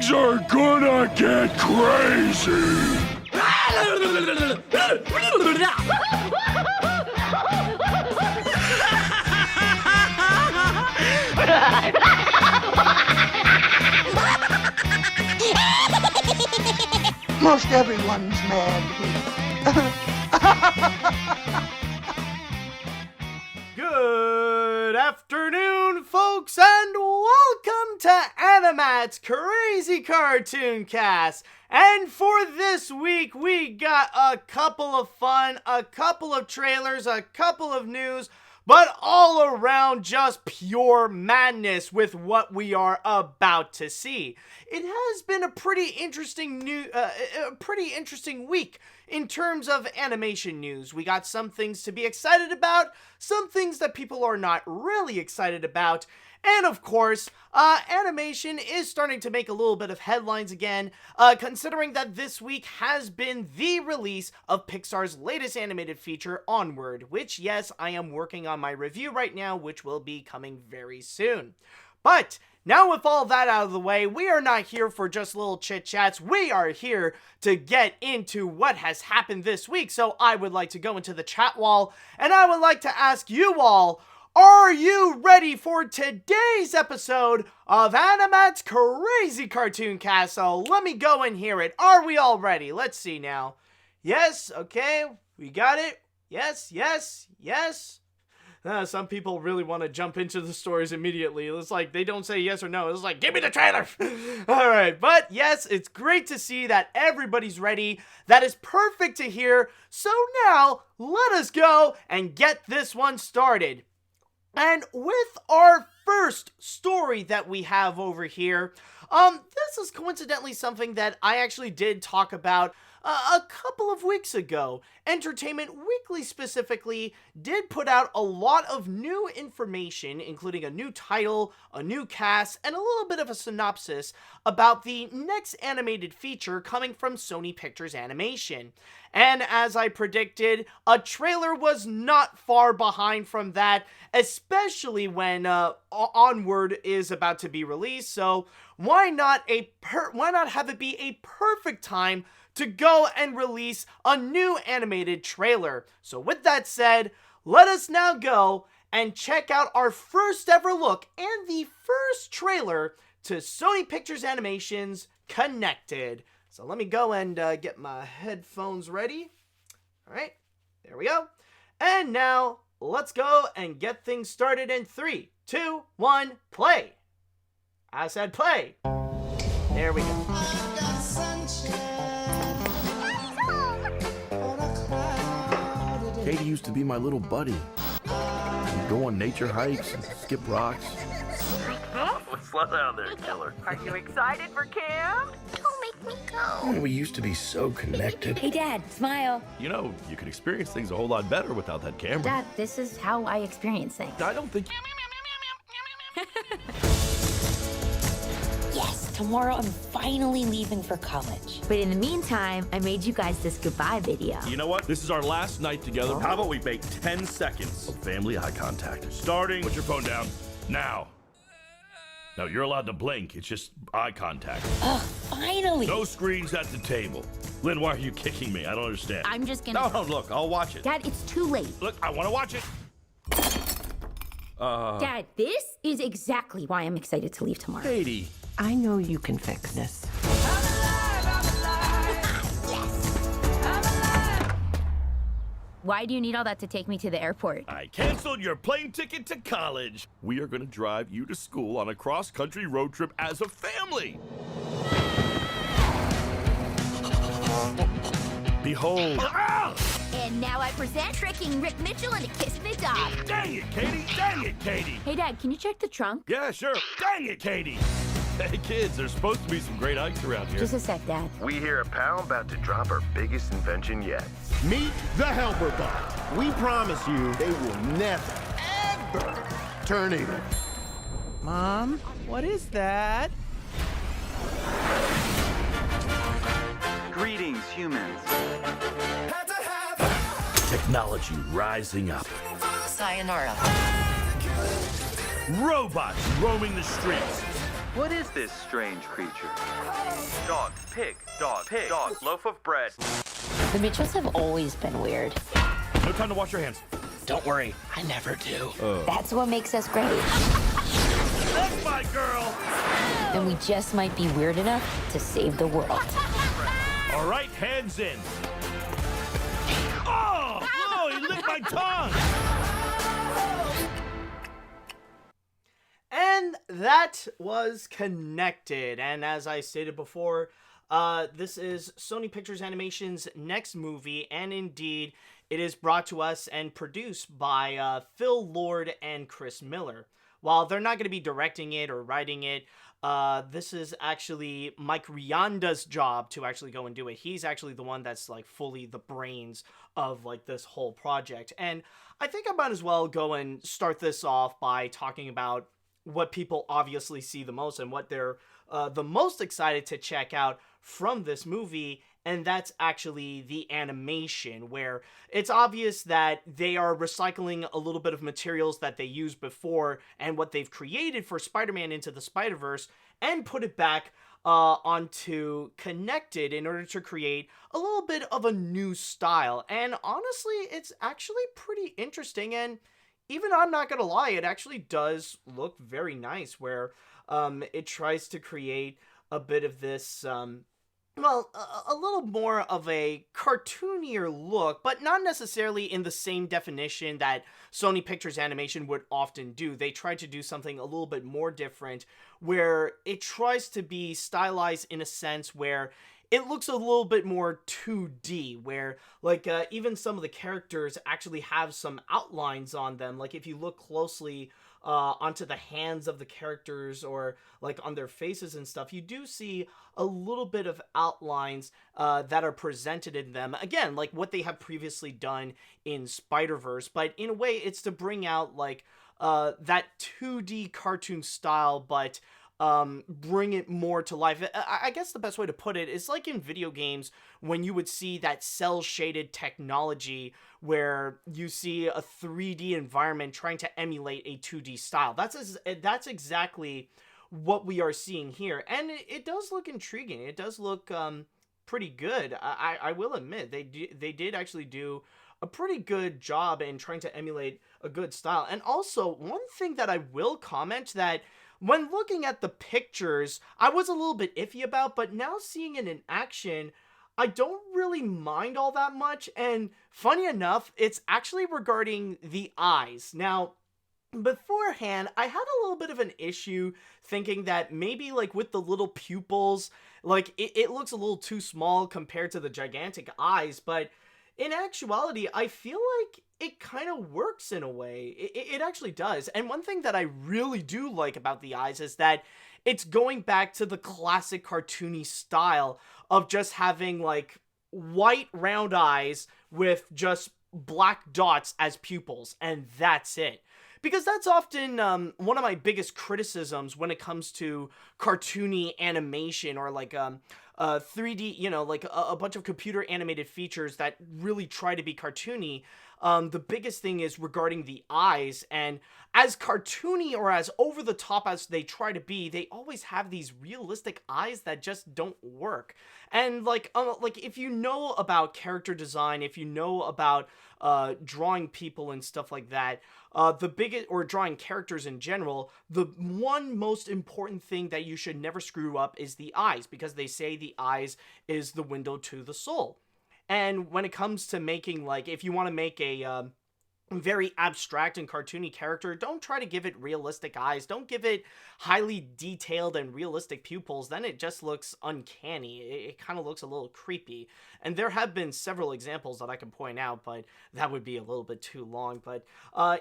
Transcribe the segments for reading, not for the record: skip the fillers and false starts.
Things are gonna get crazy! Most everyone's mad here. Good afternoon, folks, and welcome to AniMat's Crazy Cartoon Cast. And for this week, we got a couple of fun, a couple of trailers, a couple of news, but all around just pure madness with what we are about to see. It has been a pretty interesting week in terms of animation news. We got some things to be excited about, some things that people are not really excited about, and of course, animation is starting to make a little bit of headlines again, considering that this week has been the release of Pixar's latest animated feature, Onward, which, yes, I am working on my review right now, which will be coming very soon. But now with all that out of the way, we are not here for just little chit-chats. We are here to get into what has happened this week. So I would like to go into the chat wall, and I would like to ask you all, are you ready for today's episode of AniMat's Crazy Cartoon Cast? So let me go and hear it. Are we all ready? Let's see now. Yes, okay, we got it. Yes, yes, yes. Some people really want to jump into the stories immediately. It's like they don't say yes or no. It's like, give me the trailer. All right, but yes, it's great to see that everybody's ready. That is perfect to hear. So now, let us go and get this one started. And with our first story that we have over here, this is coincidentally something that I actually did talk about a couple of weeks ago. Entertainment Weekly specifically did put out a lot of new information, including a new title, a new cast, and a little bit of a synopsis about the next animated feature coming from Sony Pictures Animation. And as I predicted, a trailer was not far behind from that, especially when Onward is about to be released. So why not have it be a perfect time to go and release a new animated trailer? So with that said, let us now go and check out our first ever look and the first trailer to Sony Pictures Animation's Connected. So let me go and get my headphones ready. All right, there we go. And now let's go and get things started in 3, 2, 1, play. I said play. There we go. Katie used to be my little buddy. We'd go on nature hikes and skip rocks. Slow down there, killer. Are you excited for camp? Don't make me go. We used to be so connected. Hey, Dad, smile. You know, you could experience things a whole lot better without that camera. Dad, this is how I experience things. I don't think... Yes, tomorrow I'm finally leaving for college. But in the meantime, I made you guys this goodbye video. You know what? This is our last night together. How about we make 10 seconds of family eye contact? Starting... Put your phone down. Now. No, you're allowed to blink. It's just eye contact. Ugh, finally. No screens at the table. Lynn, why are you kicking me? I don't understand. I'm just gonna... No, look, I'll watch it. Dad, it's too late. Look, I want to watch it. Dad, this is exactly why I'm excited to leave tomorrow. Katie. I know you can fix this. Why do you need all that to take me to the airport? I canceled your plane ticket to college. We are going to drive you to school on a cross-country road trip as a family. Behold. And now I present tricking Rick Mitchell into kissing the dog. Dang it, Katie! Dang it, Katie! Hey, Dad, can you check the trunk? Yeah, sure. Dang it, Katie! Hey, kids, there's supposed to be some great hikes around here. Just a sec, Dad. We hear a pal about to drop our biggest invention yet. Meet the Helper Bot. We promise you they will never, ever turn evil. Mom, what is that? Greetings, humans. Technology rising up. Sayonara. Robots roaming the streets. What is this strange creature? Dog, pig, loaf of bread. The Mitchells have always been weird. No time to wash your hands. Don't worry, I never do. That's what makes us great. That's my girl! And we just might be weird enough to save the world. All right, hands in. Oh! Oh, he licked my tongue! And that was Connected. And as I stated before, this is Sony Pictures Animation's next movie, and indeed, it is brought to us and produced by Phil Lord and Chris Miller. While they're not going to be directing it or writing it, this is actually Mike Rianda's job to actually go and do it. He's actually the one that's like fully the brains of like this whole project. And I think I might as well go and start this off by talking about what people obviously see the most and what they're the most excited to check out from this movie, and that's actually the animation, where it's obvious that they are recycling a little bit of materials that they used before and what they've created for Spider-Man Into the Spider-Verse and put it back onto Connected in order to create a little bit of a new style. And honestly, it's actually pretty interesting, and even I'm not gonna lie, it actually does look very nice, where it tries to create a bit of this, well, a little more of a cartoonier look, but not necessarily in the same definition that Sony Pictures Animation would often do. They try to do something a little bit more different, where it tries to be stylized in a sense where it looks a little bit more 2D, where, like, even some of the characters actually have some outlines on them. Like, if you look closely onto the hands of the characters or, like, on their faces and stuff, you do see a little bit of outlines that are presented in them. Again, like what they have previously done in Spider-Verse, but in a way, it's to bring out, like, that 2D cartoon style, but bring it more to life. I guess the best way to put it is like in video games when you would see that cell shaded technology where you see a 3D environment trying to emulate a 2D style. That's exactly what we are seeing here, and it does look intriguing. It does look pretty good. I will admit they did actually do a pretty good job in trying to emulate a good style. And also, one thing that I will comment that when looking at the pictures, I was a little bit iffy about, but now seeing it in action, I don't really mind all that much. And funny enough, it's actually regarding the eyes. Now, beforehand, I had a little bit of an issue thinking that maybe, like, with the little pupils, like, it looks a little too small compared to the gigantic eyes, but in actuality, I feel like it kind of works in a way. It actually does. And one thing that I really do like about the eyes is that it's going back to the classic cartoony style of just having, like, white round eyes with just black dots as pupils, and that's it. Because that's often one of my biggest criticisms when it comes to cartoony animation or, like, 3D, you know, like a bunch of computer animated features that really try to be cartoony. The biggest thing is regarding the eyes, and as cartoony or as over the top as they try to be, they always have these realistic eyes that just don't work. And like if you know about character design, if you know about drawing people and stuff like that, the biggest, or drawing characters in general, the one most important thing that you should never screw up is the eyes, because they say the eyes is the window to the soul. And when it comes to making, like, if you want to make a very abstract and cartoony character, don't try to give it realistic eyes. Don't give it highly detailed and realistic pupils. Then it just looks uncanny. It kind of looks a little creepy. And there have been several examples that I can point out, but that would be a little bit too long. But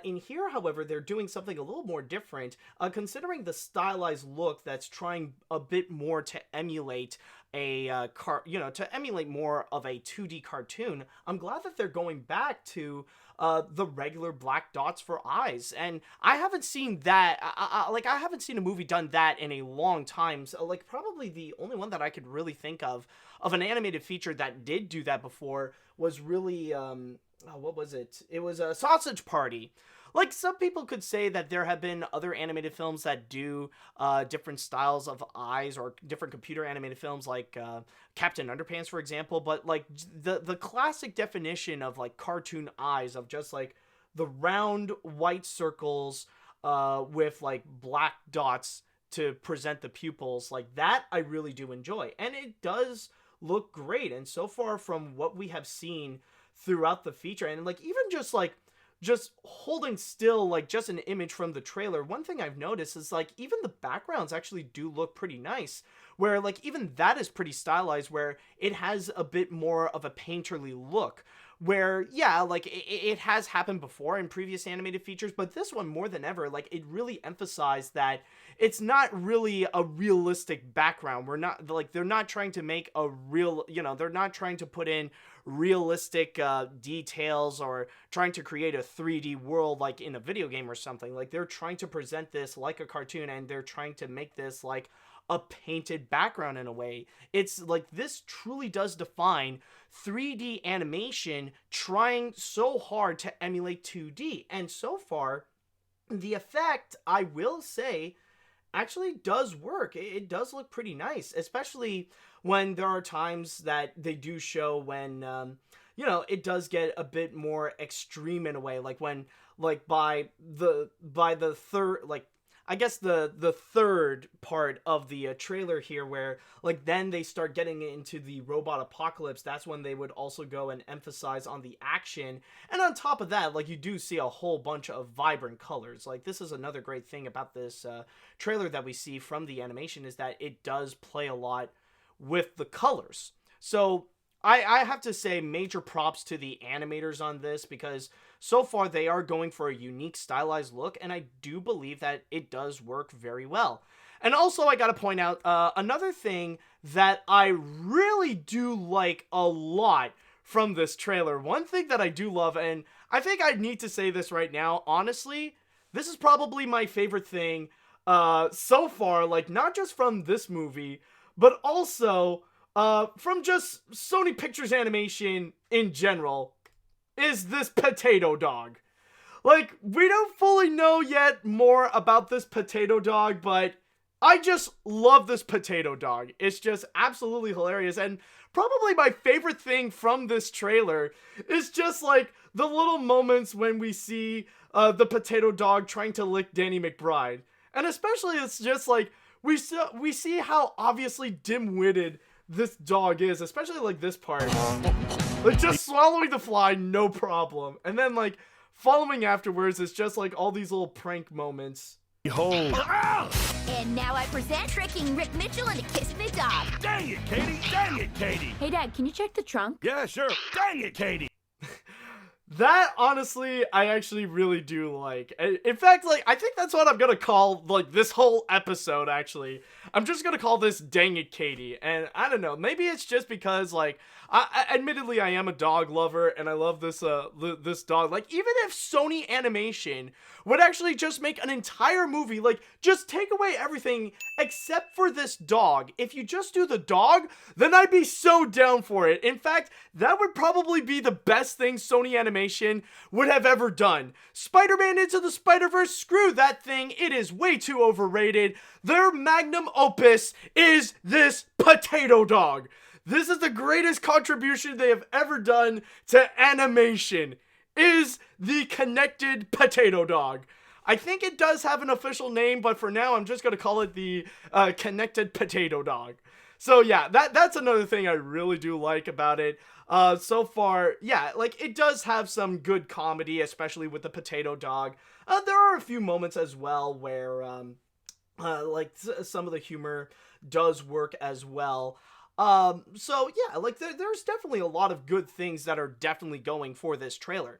in here, however, they're doing something a little more different, considering the stylized look that's trying a bit more to emulate to emulate more of a 2D cartoon. I'm glad that they're going back to the regular black dots for eyes, and I haven't seen that. I haven't seen a movie done that in a long time. So, like, probably the only one that I could really think of an animated feature that did do that before was really what was it? It was a Sausage Party. like, some people could say that there have been other animated films that do different styles of eyes, or different computer animated films, like Captain Underpants, for example. But like the classic definition of like cartoon eyes, of just like the round white circles with like black dots to present the pupils, like that I really do enjoy, and it does look great. And so far from what we have seen throughout the feature, and like even just holding still like just an image from the trailer, one thing I've noticed is like even the backgrounds actually do look pretty nice, where like even that is pretty stylized, where it has a bit more of a painterly look, where yeah, like it has happened before in previous animated features, but this one more than ever, like it really emphasized that it's not really a realistic background. We're not like, they're not trying to make a real, you know, they're not trying to put in realistic details or trying to create a 3D world like in a video game or something. Like they're trying to present this like a cartoon, and they're trying to make this like a painted background in a way. It's like this truly does define 3D animation trying so hard to emulate 2D. And so far, the effect, I will say, actually does work. It does look pretty nice, especially when there are times that they do show when, you know, it does get a bit more extreme in a way, like when, like by the third, like, I guess the third part of the trailer here, where like then they start getting into the robot apocalypse. That's when they would also go and emphasize on the action. And on top of that, like you do see a whole bunch of vibrant colors. Like this is another great thing about this trailer that we see from the animation, is that it does play a lot with the colors. So I have to say major props to the animators on this, because so far they are going for a unique stylized look, and I do believe that it does work very well. And also I gotta point out another thing that I really do like a lot from this trailer. One thing that I do love, and I think I need to say this right now, honestly, this is probably my favorite thing so far, like not just from this movie, but also from just Sony Pictures Animation in general, is this potato dog. Like, we don't fully know yet more about this potato dog, but I just love this potato dog. It's just absolutely hilarious, and probably my favorite thing from this trailer is just like the little moments when we see the potato dog trying to lick Danny McBride. And especially it's just like, we see how obviously dim-witted this dog is, especially like this part. Like just swallowing the fly, no problem. And then like following afterwards is just like all these little prank moments. Behold. And now I present tricking Rick Mitchell into kissing a dog. Dang it, Katie! Dang it, Katie! Hey Dad, can you check the trunk? Yeah, sure. Dang it, Katie! That, honestly, I actually really do like. In fact, like, I think that's what I'm gonna call, like, this whole episode, actually. I'm just gonna call this Dang It, Katie. And I don't know, maybe it's just because, like, admittedly, I am a dog lover, and I love this, this dog. Like, even if Sony Animation would actually just make an entire movie, like, just take away everything except for this dog. If you just do the dog, then I'd be so down for it. In fact, that would probably be the best thing Sony Animation would have ever done. Spider-Man Into the Spider-Verse, screw that thing. It is way too overrated. Their magnum opus is this potato dog. This is the greatest contribution they have ever done to animation, is the connected potato dog. I think it does have an official name, but for now I'm just going to call it the connected potato dog. So yeah, that's another thing I really do like about it. So far, yeah, like it does have some good comedy, especially with the potato dog. There are a few moments as well where like some of the humor does work as well. So yeah, like there's definitely a lot of good things that are definitely going for this trailer.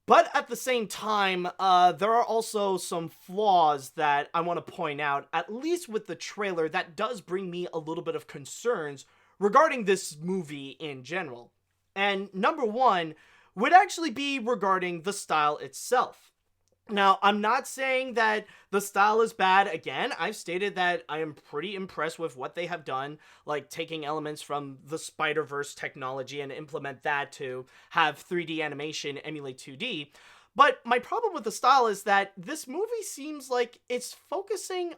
But at the same time, there are also some flaws that I want to point out, at least with the trailer, that does bring me a little bit of concerns regarding this movie in general. And number one would actually be regarding the style itself. Now, I'm not saying that the style is bad. Again, I've stated that I am pretty impressed with what they have done, like taking elements from the Spider-Verse technology and implement that to have 3D animation emulate 2D. But my problem with the style is that this movie seems like it's focusing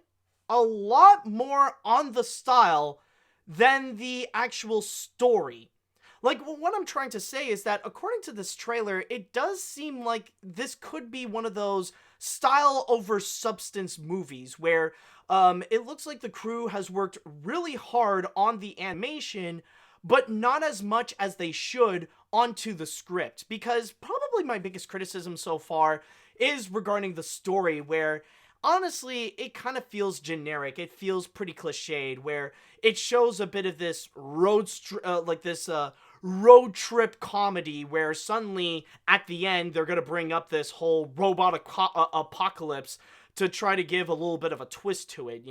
a lot more on the style than the actual story. Like, what I'm trying to say is that according to this trailer, it does seem like this could be one of those style over substance movies where it looks like the crew has worked really hard on the animation, but not as much as they should onto the script. Because probably my biggest criticism so far is regarding the story, where honestly, it kind of feels generic. It feels pretty cliched, where it shows a bit of this road trip comedy where suddenly at the end they're gonna bring up this whole robot apocalypse to try to give a little bit of a twist to it.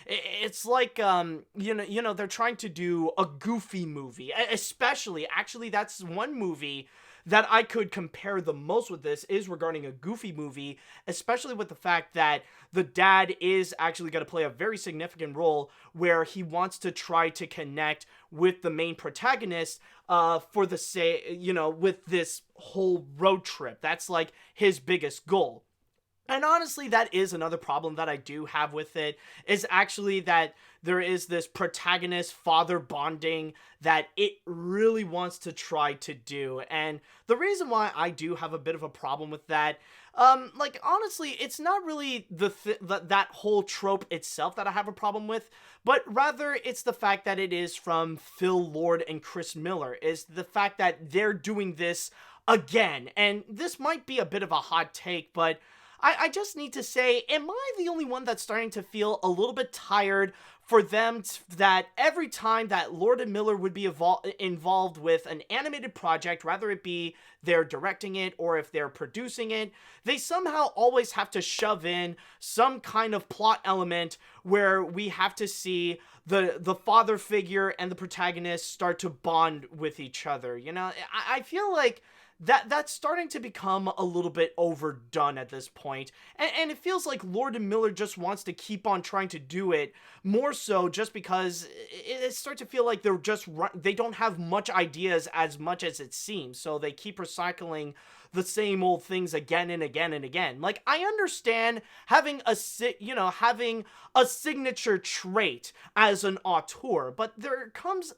It's like they're trying to do a goofy movie. Actually, that's one movie that I could compare the most with this is regarding a goofy movie, especially with the fact that the dad is actually going to play a very significant role where he wants to try to connect with the main protagonist for the with this whole road trip. That's like his biggest goal. And honestly, that is another problem that I do have with it, is actually that there is this protagonist-father bonding that it really wants to try to do. And the reason why I do have a bit of a problem with that, honestly, it's not really that whole trope itself that I have a problem with, but rather it's the fact that it is from Phil Lord and Chris Miller, is the fact that they're doing this again. And this might be a bit of a hot take, but I just need to say, am I the only one that's starting to feel a little bit tired for them that every time that Lord and Miller would be involved with an animated project, rather it be they're directing it or if they're producing it, they somehow always have to shove in some kind of plot element where we have to see the father figure and the protagonist start to bond with each other. I feel like that's starting to become a little bit overdone at this point. And it feels like Lord and Miller just wants to keep on trying to do it, more so just because it starts to feel like they don't have much ideas as much as it seems. So they keep recycling the same old things again and again and again. Like, I understand having a signature trait as an auteur, but there comes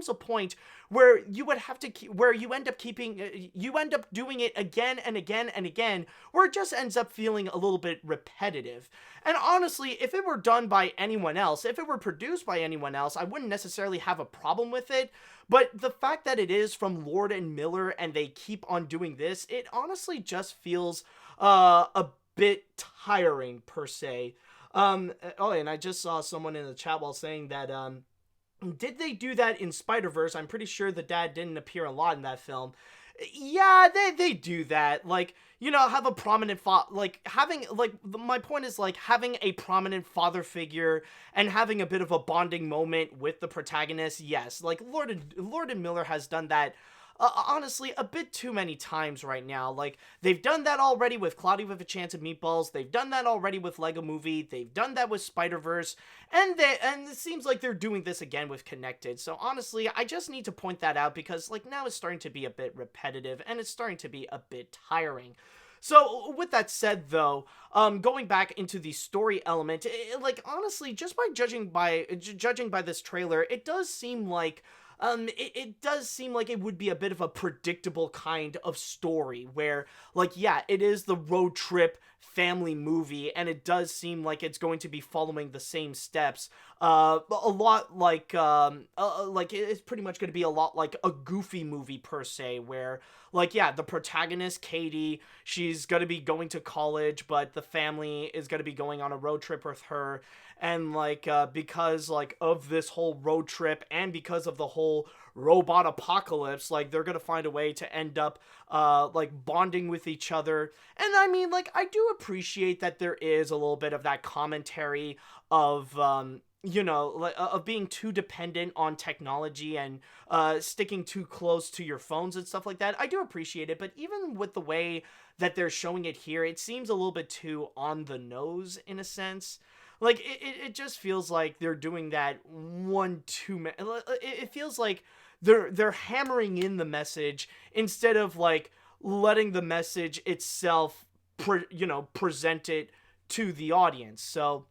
a point where you end up doing it again and again and again, where it just ends up feeling a little bit repetitive. And honestly, if it were done by anyone else, if it were produced by anyone else, I wouldn't necessarily have a problem with it. But the fact that it is from Lord and Miller and they keep on doing this, it honestly just feels a bit tiring, per se. And I just saw someone in the chat while saying that, did they do that in Spider-Verse? I'm pretty sure the dad didn't appear a lot in that film. Yeah, they do that. Like, have a prominent my point is, like, having a prominent father figure and having a bit of a bonding moment with the protagonist. Yes, like Lord and Miller has done that honestly a bit too many times right now. Like, they've done that already with Cloudy with a Chance of Meatballs, they've done that already with Lego Movie, they've done that with Spider-Verse, and it seems like they're doing this again with Connected. So honestly, I just need to point that out because, like, now it's starting to be a bit repetitive and it's starting to be a bit tiring. So with that said, though, going back into the story element, honestly, just by judging by this trailer, it does seem like it does seem like it would be a bit of a predictable kind of story where, like, yeah, it is the road trip family movie, and it does seem like it's going to be following the same steps. A lot like it's pretty much going to be a lot like a Goofy movie, per se, where, like, yeah, the protagonist, Katie, she's going to be going to college, but the family is going to be going on a road trip with her. And, like, because, like, of this whole road trip and because of the whole robot apocalypse, like, they're gonna find a way to end up, bonding with each other. And, I mean, like, I do appreciate that there is a little bit of that commentary of, of being too dependent on technology and sticking too close to your phones and stuff like that. I do appreciate it, but even with the way that they're showing it here, it seems a little bit too on the nose, in a sense. Like, it just feels like they're doing that one too many. It feels like they're hammering in the message instead of, like, letting the message itself, present it to the audience. So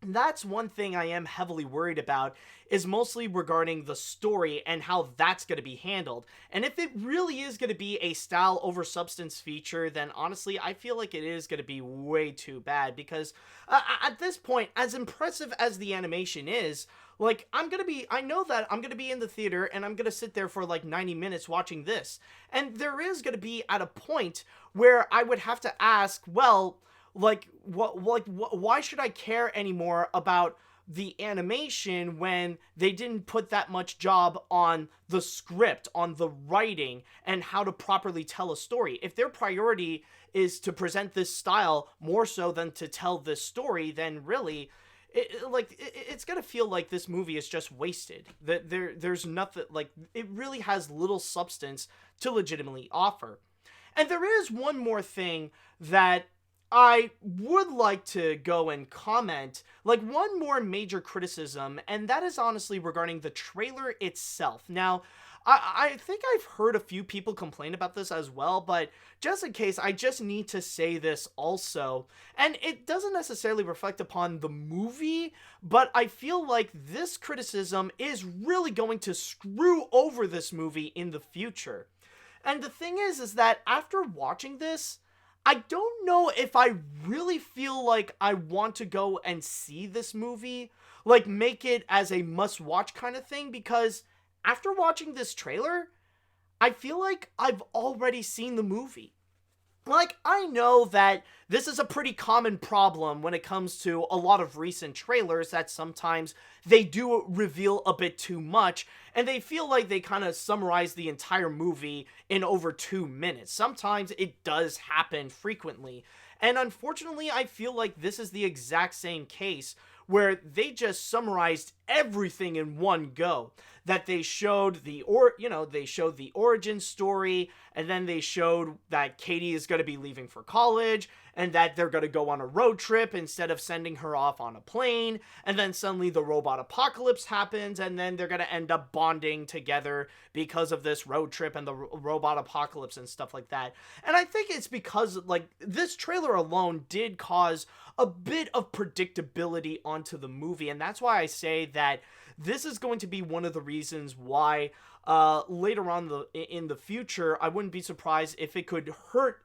that's one thing I am heavily worried about, is mostly regarding the story and how that's going to be handled. And if it really is going to be a style over substance feature, then honestly, I feel like it is going to be way too bad, because at this point, as impressive as the animation is, like, I know that I'm going to be in the theater and I'm going to sit there for like 90 minutes watching this. And there is going to be at a point where I would have to ask, well, why should I care anymore about the animation when they didn't put that much job on the script, on the writing, and how to properly tell a story? If their priority is to present this style more so than to tell this story, then really, it's gonna feel like this movie is just wasted. That there's nothing, like, it really has little substance to legitimately offer. And there is one more thing that I would like to go and comment, like one more major criticism, and that is honestly regarding the trailer itself. Now, I think I've heard a few people complain about this as well, but just in case, I just need to say this also. And it doesn't necessarily reflect upon the movie, but I feel like this criticism is really going to screw over this movie in the future. And the thing is that after watching this, I don't know if I really feel like I want to go and see this movie, like make it as a must-watch kind of thing, because after watching this trailer, I feel like I've already seen the movie. Like, I know that this is a pretty common problem when it comes to a lot of recent trailers, that sometimes they do reveal a bit too much, and they feel like they kind of summarize the entire movie in over 2 minutes. Sometimes it does happen frequently, and unfortunately, I feel like this is the exact same case, where they just summarized everything in one go. That they showed the origin story, and then they showed that Katie is going to be leaving for college, and that they're going to go on a road trip instead of sending her off on a plane, and then suddenly the robot apocalypse happens, and then they're going to end up bonding together because of this road trip and the robot apocalypse and stuff like that. And I think it's because, like, this trailer alone did cause a bit of predictability onto the movie, and that's why I say that this is going to be one of the reasons why later on in the future, I wouldn't be surprised if it could hurt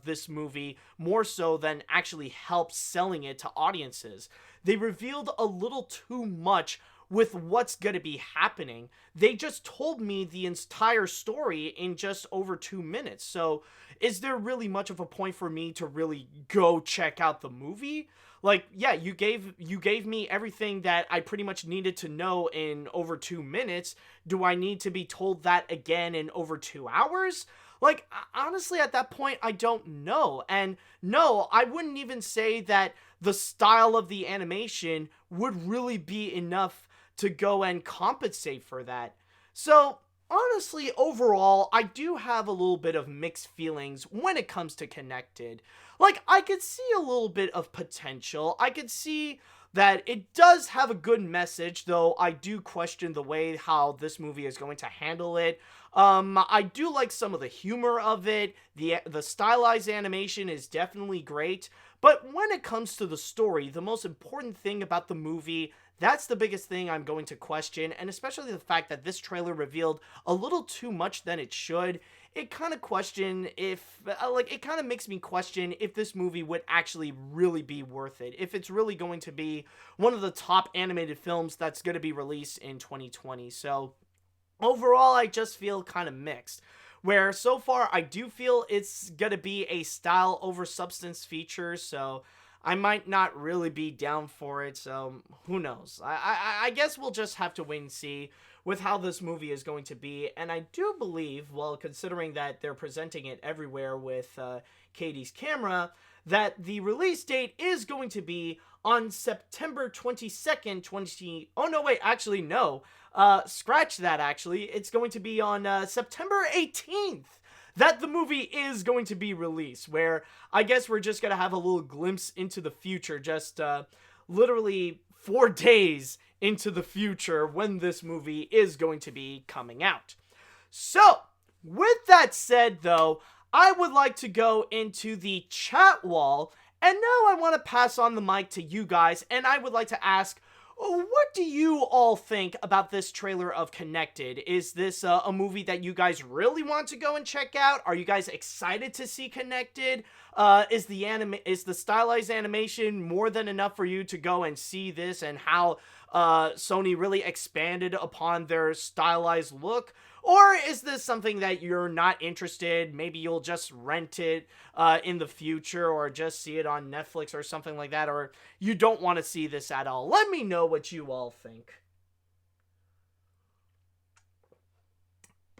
this movie more so than actually help selling it to audiences. They revealed a little too much with what's going to be happening. They just told me the entire story in just over 2 minutes. So is there really much of a point for me to really go check out the movie? Like, yeah, you gave me everything that I pretty much needed to know in over 2 minutes. Do I need to be told that again in over 2 hours? Like, honestly, at that point, I don't know. And no, I wouldn't even say that the style of the animation would really be enough to go and compensate for that. So, honestly, overall, I do have a little bit of mixed feelings when it comes to Connected. Like, I could see a little bit of potential. I could see that it does have a good message, though I do question the way how this movie is going to handle it. I do like some of the humor of it. The stylized animation is definitely great. But when it comes to the story, the most important thing about the movie, that's the biggest thing I'm going to question, and especially the fact that this trailer revealed a little too much than it should. It kind of makes me question if this movie would actually really be worth it. If it's really going to be one of the top animated films that's going to be released in 2020. So overall, I just feel kind of mixed. Where so far, I do feel it's going to be a style over substance feature, so I might not really be down for it, so who knows. I guess we'll just have to wait and see with how this movie is going to be. And I do believe, well, considering that they're presenting it everywhere with Katie's camera, that the release date is going to be on September 22nd, Oh, no, wait, actually, no. Scratch that, actually. It's going to be on September 18th. That the movie is going to be released, where I guess we're just going to have a little glimpse into the future, just literally 4 days into the future when this movie is going to be coming out. So, with that said, though, I would like to go into the chat wall, and now I want to pass on the mic to you guys, and I would like to ask, what do you all think about this trailer of Connected? Is this a movie that you guys really want to go and check out? Are you guys excited to see Connected? Is the stylized animation more than enough for you to go and see this, and how Sony really expanded upon their stylized look? Or is this something that you're not interested? Maybe you'll just rent it in the future, or just see it on Netflix or something like that, or you don't want to see this at all. Let me know what you all think.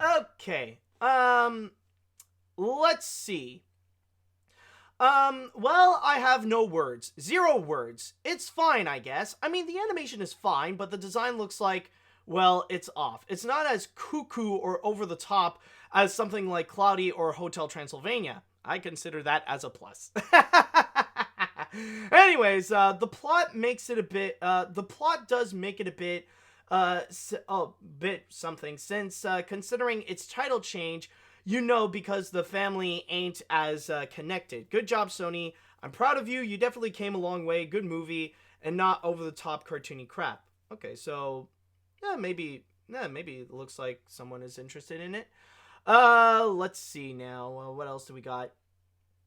Okay, let's see. Well, I have no words. 0 words. It's fine, I guess. I mean, the animation is fine, but the design looks like, well, it's off. It's not as cuckoo or over the top as something like Cloudy or Hotel Transylvania. I consider that as a plus. Anyways, the plot makes it a bit, the plot does make it a bit, bit something, since, considering its title change, you know, because the family ain't as, connected. Good job, Sony. I'm proud of you. You definitely came a long way. Good movie, and not over-the-top cartoony crap. Okay, so, yeah, maybe it looks like someone is interested in it. Let's see now. What else do we got?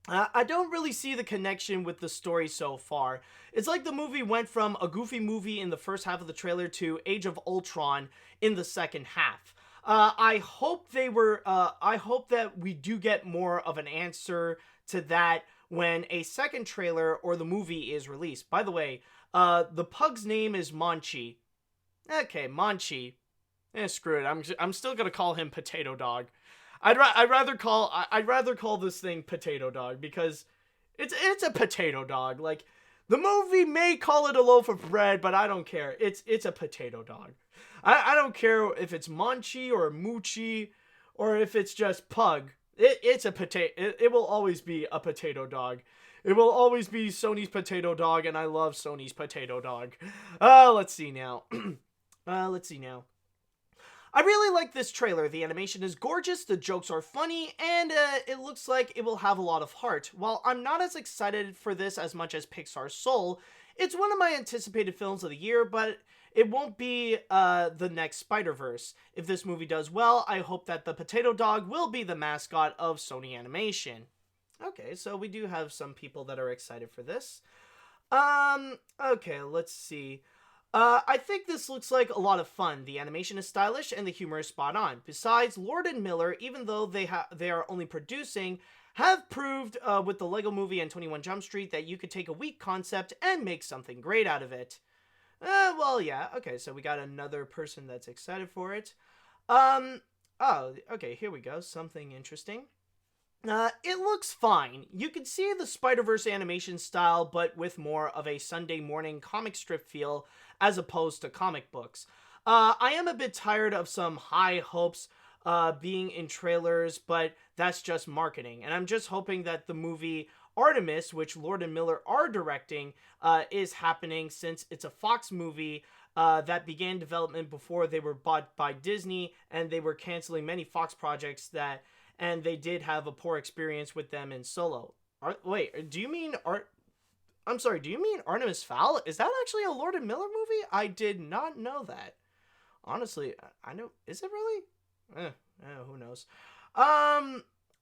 I don't really see the connection with the story so far. It's like the movie went from a goofy movie in the first half of the trailer to Age of Ultron in the second half. I hope that we do get more of an answer to that when a second trailer or the movie is released. By the way, the pug's name is Monchi. Okay, Monchi. Screw it. I'm still gonna call him Potato Dog. I'd rather call this thing Potato Dog, because it's a potato dog. Like, the movie may call it a loaf of bread, but I don't care. It's a potato dog. I don't care if it's Monchi or Moochie, or if it's just Pug. It's a potato. It will always be a potato dog. It will always be Sony's potato dog, and I love Sony's potato dog. Let's see now. I really like this trailer. The animation is gorgeous, the jokes are funny, and it looks like it will have a lot of heart. While I'm not as excited for this as much as Pixar's Soul, it's one of my anticipated films of the year, but it won't be the next Spider-Verse. If this movie does well, I hope that the potato dog will be the mascot of Sony Animation. Okay, so we do have some people that are excited for this. Okay, let's see. I think this looks like a lot of fun. The animation is stylish and the humor is spot on. Besides, Lord and Miller, even though they are only producing, have proved with the Lego Movie and 21 Jump Street that you could take a weak concept and make something great out of it. Well, yeah. Okay, so we got another person that's excited for it. Oh, okay, here we go. Something interesting. It looks fine. You can see the Spider-Verse animation style, but with more of a Sunday morning comic strip feel as opposed to comic books. I am a bit tired of some high hopes being in trailers, but that's just marketing. And I'm just hoping that the movie Artemis, which Lord and Miller are directing, is happening, since it's a Fox movie that began development before they were bought by Disney, and they were canceling many Fox projects and they did have a poor experience with them in Solo. Wait, do you mean Artemis Fowl? Is that actually a Lord and Miller movie? I did not know that. Honestly, I know. Is it really? Who knows?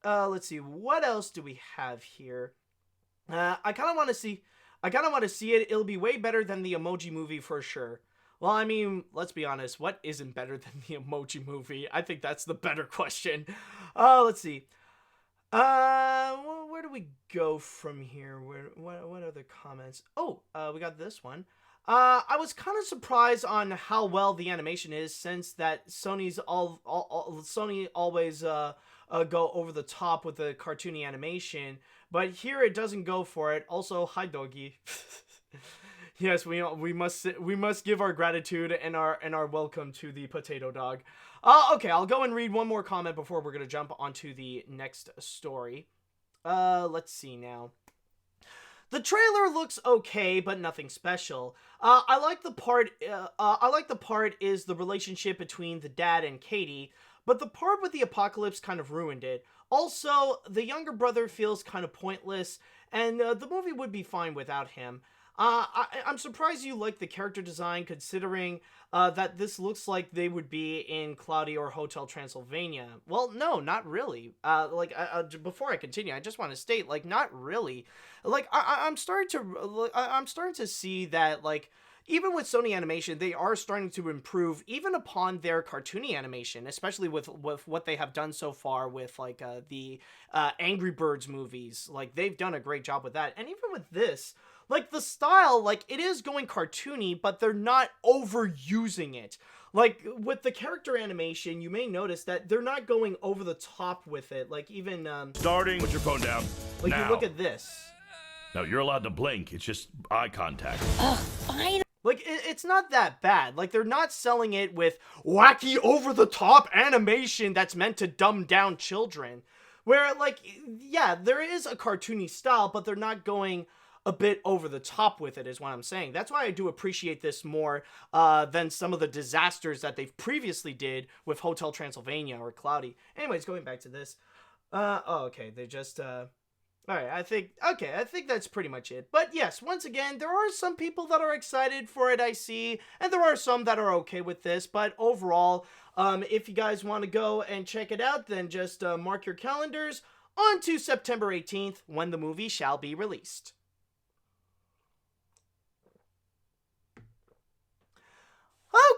Let's see. What else do we have here? I kind of want to see it. It'll be way better than the Emoji Movie for sure. Well, I mean, let's be honest. What isn't better than the Emoji Movie? I think that's the better question. Let's see. Where do we go from here? What other comments? Oh, we got this one. I was kind of surprised on how well the animation is, since that Sony always go over the top with the cartoony animation, but here it doesn't go for it. Also, hi doggy. Yes, we must give our gratitude and our welcome to the potato dog. Okay, I'll go and read one more comment before we're gonna jump onto the next story. Let's see now. The trailer looks okay, but nothing special. I like the part is the relationship between the dad and Katie, but the part with the apocalypse kind of ruined it. Also, the younger brother feels kind of pointless, and the movie would be fine without him. I'm surprised you like the character design, considering that this looks like they would be in Cloudy or Hotel Transylvania. Well, no, not really. Before I continue, I just want to state, like, not really. Like, I'm starting to see that, like, even with Sony Animation, they are starting to improve even upon their cartoony animation, especially with what they have done so far with, like, the Angry Birds movies. Like, they've done a great job with that. And even with this, like, the style, like, it is going cartoony, but they're not overusing it. Like, with the character animation, you may notice that they're not going over the top with it. Like, even, Starting. Put your phone down. like, now. you look at this. No, you're allowed to blink. It's just eye contact. Fine. Like, it's not that bad. Like, they're not selling it with wacky, over-the-top animation that's meant to dumb down children. Where, like, yeah, there is a cartoony style, but they're not going a bit over the top with it, is what I'm saying. That's why I do appreciate this more than some of the disasters that they've previously did with Hotel Transylvania or Cloudy. Anyways, going back to this. Okay, they just, alright, I think that's pretty much it. But yes, once again, there are some people that are excited for it, I see, and there are some that are okay with this, but overall, if you guys want to go and check it out, then just mark your calendars on to September 18th, when the movie shall be released.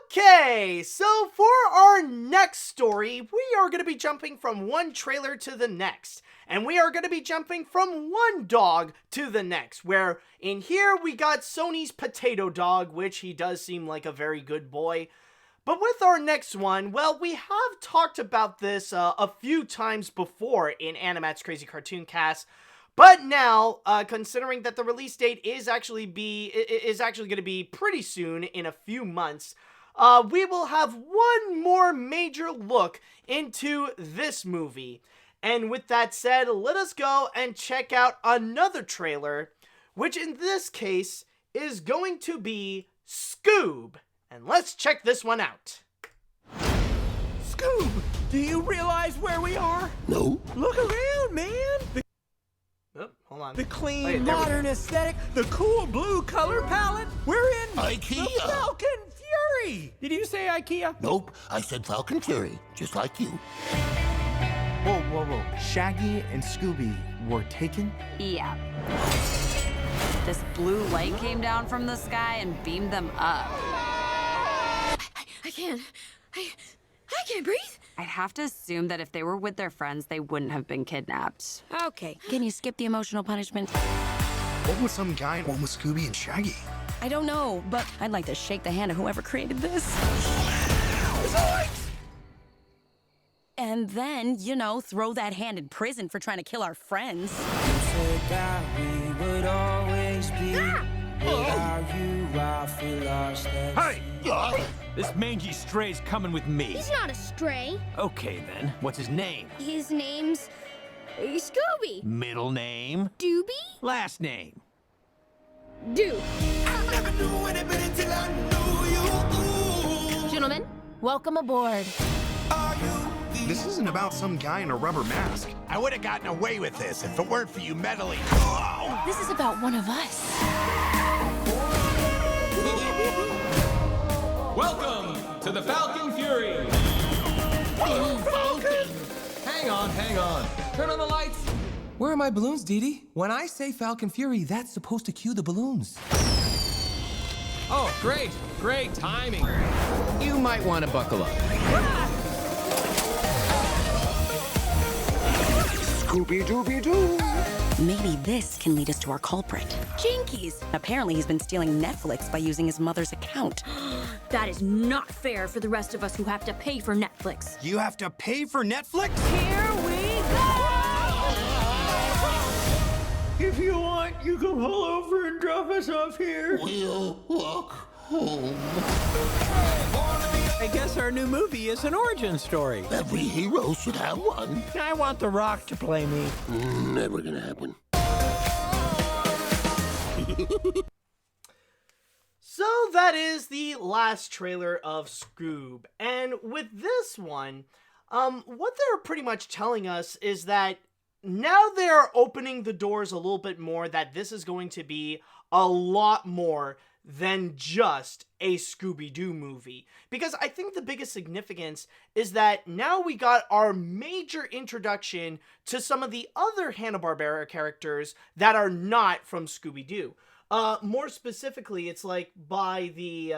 Okay, so for our next story, we are going to be jumping from one trailer to the next. And we are going to be jumping from one dog to the next, where in here we got Sony's potato dog, which he does seem like a very good boy. But with our next one, well, we have talked about this a few times before in AniMat's Crazy Cartoon Cast. But now, considering that the release date is actually going to be pretty soon, in a few months, we will have one more major look into this movie. And with that said, let us go and check out another trailer, which in this case is going to be SCOOB. And let's check this one out. SCOOB, do you realize where we are? No. Look around, man. Oh, hold on. The clean, Wait, there we modern aesthetic, the cool blue color palette. We're in IKEA. the Falcon Fury. Did you say IKEA? Nope, I said Falcon Fury, just like you. Whoa, whoa, whoa. Shaggy and Scooby were taken? Yeah. This blue light came down from the sky and beamed them up. I can't breathe. I'd have to assume that if they were with their friends, they wouldn't have been kidnapped. Okay, can you skip the emotional punishment? What was some guy in one with Scooby and Shaggy? I don't know, but I'd like to shake the hand of whoever created this. And then, you know, throw that hand in prison for trying to kill our friends. Hey! This mangy stray's coming with me. He's not a stray. Okay, then. What's his name? His name's Scooby. Middle name? Doobie? Last name? Doo. Gentlemen, welcome aboard. This isn't about some guy in a rubber mask. I would have gotten away with this if it weren't for you meddling. This is about one of us. Welcome to the Falcon Fury. Falcon! Hang on. Turn on the lights. Where are my balloons, Dee Dee? When I say Falcon Fury, that's supposed to cue the balloons. Oh, great timing. You might want to buckle up. Scooby-Dooby-Doo. Maybe this can lead us to our culprit. Jinkies! Apparently, he's been stealing Netflix by using his mother's account. That is not fair for the rest of us who have to pay for Netflix. You have to pay for Netflix? Here we go! If you want, you can pull over and drop us off here. We'll walk home. I guess our new movie is an origin story. Every hero should have one. I want The Rock to play me. Never gonna happen. So that is the last trailer of SCOOB. And with this one, What they're pretty much telling us is that now they're opening the doors a little bit more, that this is going to be a lot more than just a Scooby-Doo movie. Because I think the biggest significance is that now we got our major introduction to some of the other Hanna-Barbera characters that are not from Scooby-Doo. More specifically, it's like by the,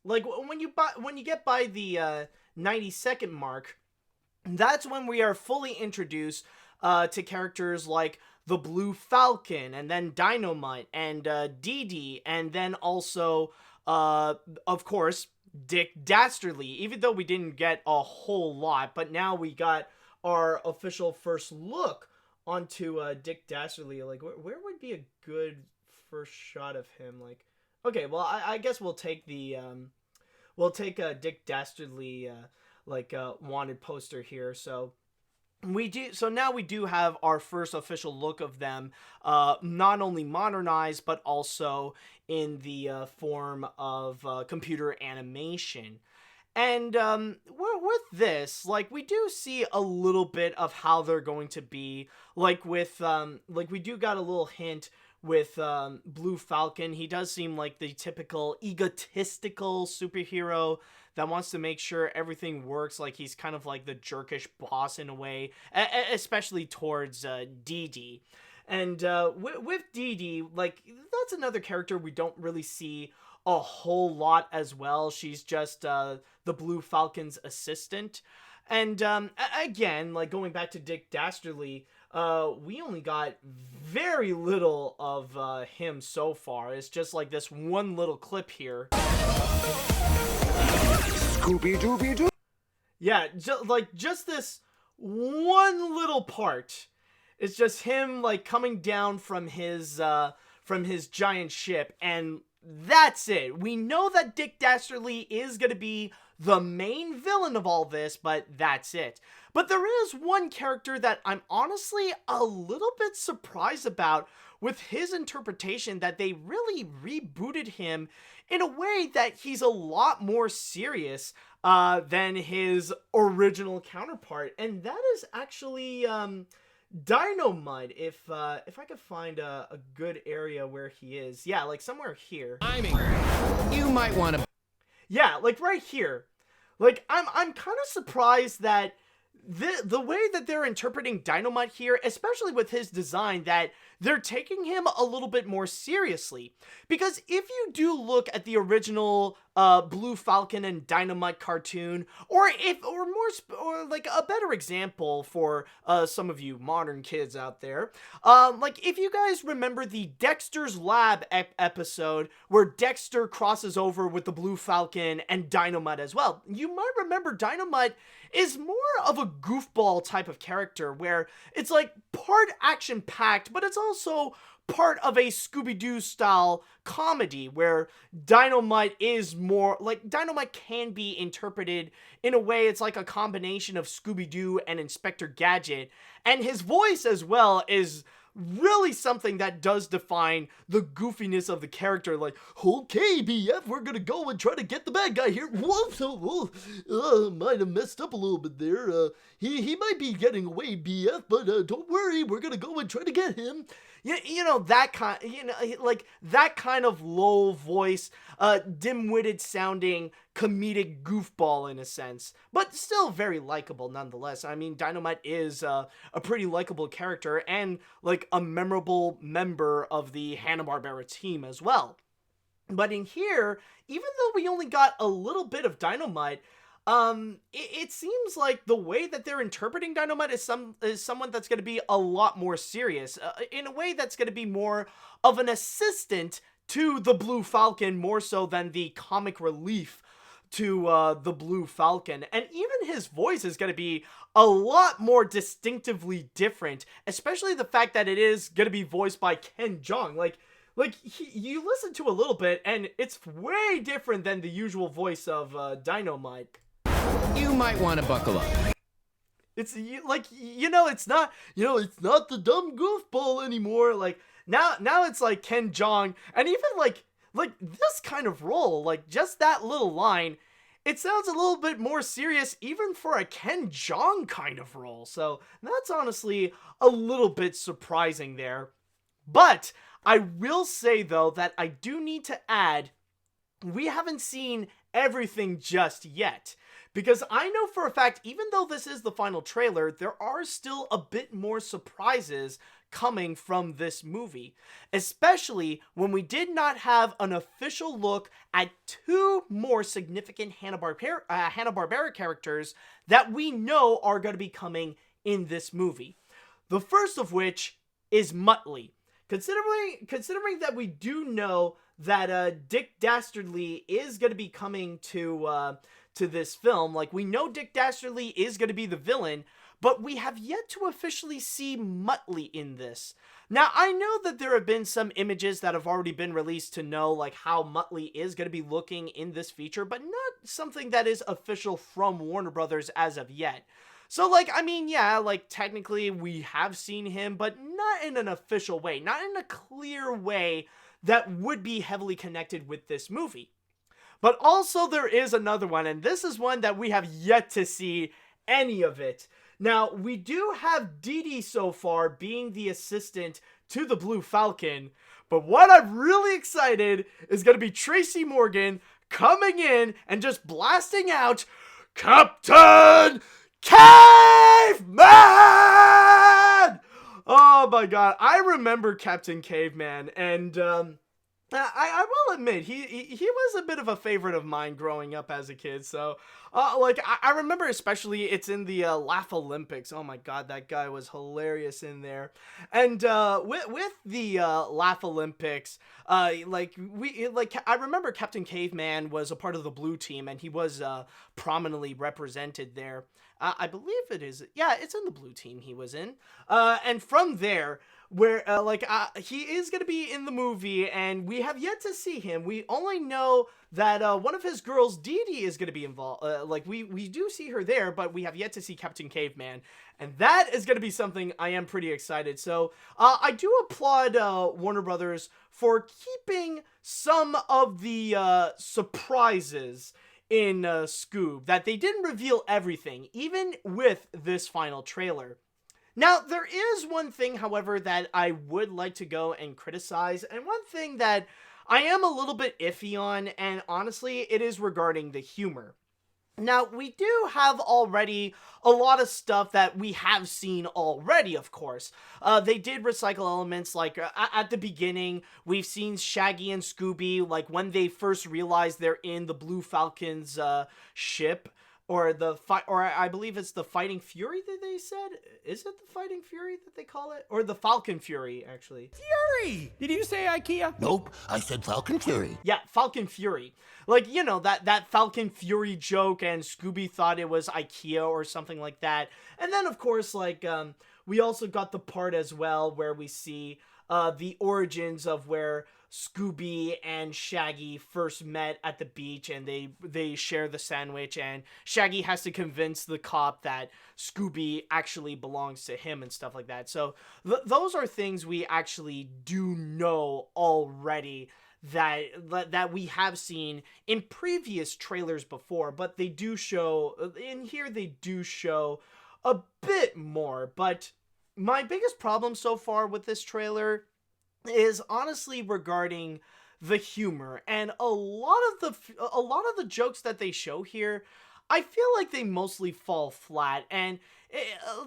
like when you get by the 90-second mark, that's when we are fully introduced to characters like the Blue Falcon, and then Dynamite, and Dee Dee, and then also, of course, Dick Dastardly, even though we didn't get a whole lot, but now we got our official first look onto Dick Dastardly. Like, where would be a good first shot of him? Like, okay, well, I guess we'll take the, Dick Dastardly, wanted poster here, so now we do have our first official look of them, not only modernized, but also in the form of computer animation. And with this, like, we do see a little bit of how they're going to be, like with, we do got a little hint with Blue Falcon. He does seem like the typical egotistical superhero that wants to make sure everything works. Like, he's kind of like the jerkish boss in a way, especially towards Dee Dee. And with Dee Dee, like, that's another character we don't really see a whole lot as well. She's just the Blue Falcon's assistant. And again, like, going back to Dick Dastardly, we only got very little of him so far. It's just like this one little clip here. Scooby-Dooby-Doo. Yeah, just this one little part. It's just him, like, coming down from his giant ship, and that's it. We know that Dick Dastardly is gonna be the main villain of all this, but that's it. But there is one character that I'm honestly a little bit surprised about with his interpretation, that they really rebooted him in a way that he's a lot more serious than his original counterpart, and that is actually Dynamite. If I could find a good area where he is, yeah, like somewhere here. You might want to. Yeah, like right here. Like, I'm kind of surprised that the way that they're interpreting Dynamite here, especially with his design, that they're taking him a little bit more seriously. Because if you do look at the original Blue Falcon and Dynamite cartoon, or like a better example for some of you modern kids out there, like if you guys remember the Dexter's Lab episode where Dexter crosses over with the Blue Falcon and Dynamite as well, you might remember Dynamite is more of a goofball type of character, where it's like part action-packed, but it's also part of a Scooby-Doo style comedy, where Dynamite is more, like, Dynamite can be interpreted in a way it's like a combination of Scooby-Doo and Inspector Gadget, and his voice as well is really something that does define the goofiness of the character. Like, okay, BF, we're gonna go and try to get the bad guy here. Whoa, might have messed up a little bit there. He might be getting away, BF, but don't worry, we're gonna go and try to get him. You know, that kind, like that kind of low voice, dim-witted sounding comedic goofball in a sense, but still very likable nonetheless. I mean, Dynamite is a pretty likable character and like a memorable member of the Hanna-Barbera team as well. But in here, even though we only got a little bit of Dynamite, it seems like the way that they're interpreting Dynamite is someone that's going to be a lot more serious, in a way that's going to be more of an assistant to the Blue Falcon, more so than the comic relief to the Blue Falcon. And even his voice is going to be a lot more distinctively different, especially the fact that it is going to be voiced by Ken Jeong. Like you listen to a little bit and it's way different than the usual voice of Dynamite. You might want to buckle up. It's like, it's not the dumb goofball anymore. Like now it's like Ken Jeong, and even like this kind of role, like just that little line, it sounds a little bit more serious even for a Ken Jeong kind of role. So that's honestly a little bit surprising there. But I will say, though, that I do need to add, we haven't seen everything just yet. Because I know for a fact, even though this is the final trailer, there are still a bit more surprises coming from this movie. Especially when we did not have an official look at two more significant Hanna-Barbera characters that we know are going to be coming in this movie. The first of which is Muttley. Considering that we do know that Dick Dastardly is going to be coming to this film, like, we know Dick Dastardly is going to be the villain, but we have yet to officially see Muttley in this. Now, I know that there have been some images that have already been released to know, like, how Muttley is going to be looking in this feature, but not something that is official from Warner Brothers as of yet. So, like, I mean, yeah, like, technically we have seen him, but not in an official way, not in a clear way that would be heavily connected with this movie. But also there is another one, and this is one that we have yet to see any of it. Now, we do have Dee Dee so far being the assistant to the Blue Falcon, but what I'm really excited is going to be Tracy Morgan coming in and just blasting out, "Captain Caveman!" Oh my god, I remember Captain Caveman, and I will admit, he was a bit of a favorite of mine growing up as a kid, so, like, I remember especially it's in the Laugh Olympics. Oh my god, that guy was hilarious in there. And with the Laugh Olympics, I remember Captain Caveman was a part of the blue team, and he was prominently represented there. I believe it is, yeah, it's in the blue team he was in. And from there, where, he is going to be in the movie, and we have yet to see him. We only know that one of his girls, Dee Dee, is going to be involved. We do see her there, but we have yet to see Captain Caveman. And that is going to be something I am pretty excited. So, I do applaud Warner Brothers for keeping some of the surprises in SCOOB, that they didn't reveal everything, even with this final trailer. Now, there is one thing, however, that I would like to go and criticize, and one thing that I am a little bit iffy on, and honestly, it is regarding the humor. Now, we do have already a lot of stuff that we have seen already, of course. They did recycle elements, like, at the beginning, we've seen Shaggy and Scooby, like, when they first realize they're in the Blue Falcon's ship, or I believe it's the Fighting Fury that they said? Is it the Fighting Fury that they call it? Or the Falcon Fury, actually. Fury! Did you say IKEA? Nope, I said Falcon Fury. Yeah, Falcon Fury. Like, you know, that Falcon Fury joke, and Scooby thought it was IKEA or something like that. And then, of course, like, we also got the part as well where we see the origins of where Scooby and Shaggy first met at the beach, and they share the sandwich, and Shaggy has to convince the cop that Scooby actually belongs to him and stuff like that. So those are things we actually do know already that we have seen in previous trailers before, but they do show, in here they do show a bit more. But my biggest problem so far with this trailer is honestly regarding the humor, and a lot of the jokes that they show here, I feel like they mostly fall flat, and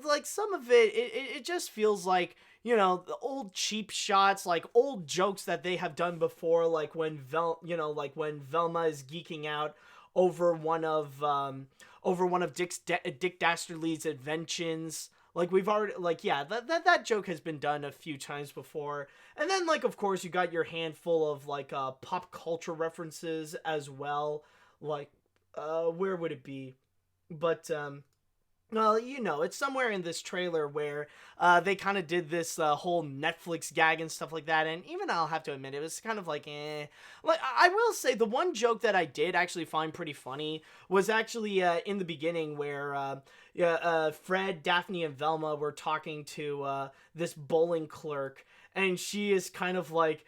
like some of it just feels like, you know, the old cheap shots, like old jokes that they have done before, like when Velma is geeking out over one of Dick Dastardly's inventions. Like, we've already, like, yeah, that joke has been done a few times before. And then, like, of course, you got your handful of, like, pop culture references as well. Like, where would it be? But, well, you know, it's somewhere in this trailer where they kind of did this whole Netflix gag and stuff like that, and even I'll have to admit, it was kind of like, eh. Like, I will say, the one joke that I did actually find pretty funny was actually in the beginning where Fred, Daphne, and Velma were talking to this bowling clerk, and she is kind of like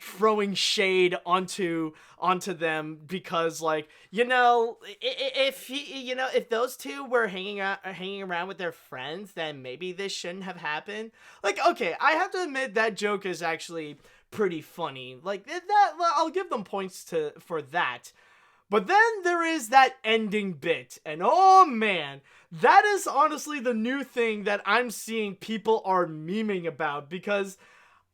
throwing shade onto them because, like, you know, if those two were hanging around with their friends, then maybe this shouldn't have happened. Like, okay, I have to admit that joke is actually pretty funny. Like, that I'll give them points for that. But then there is that ending bit, and oh man, that is honestly the new thing that I'm seeing people are memeing about, because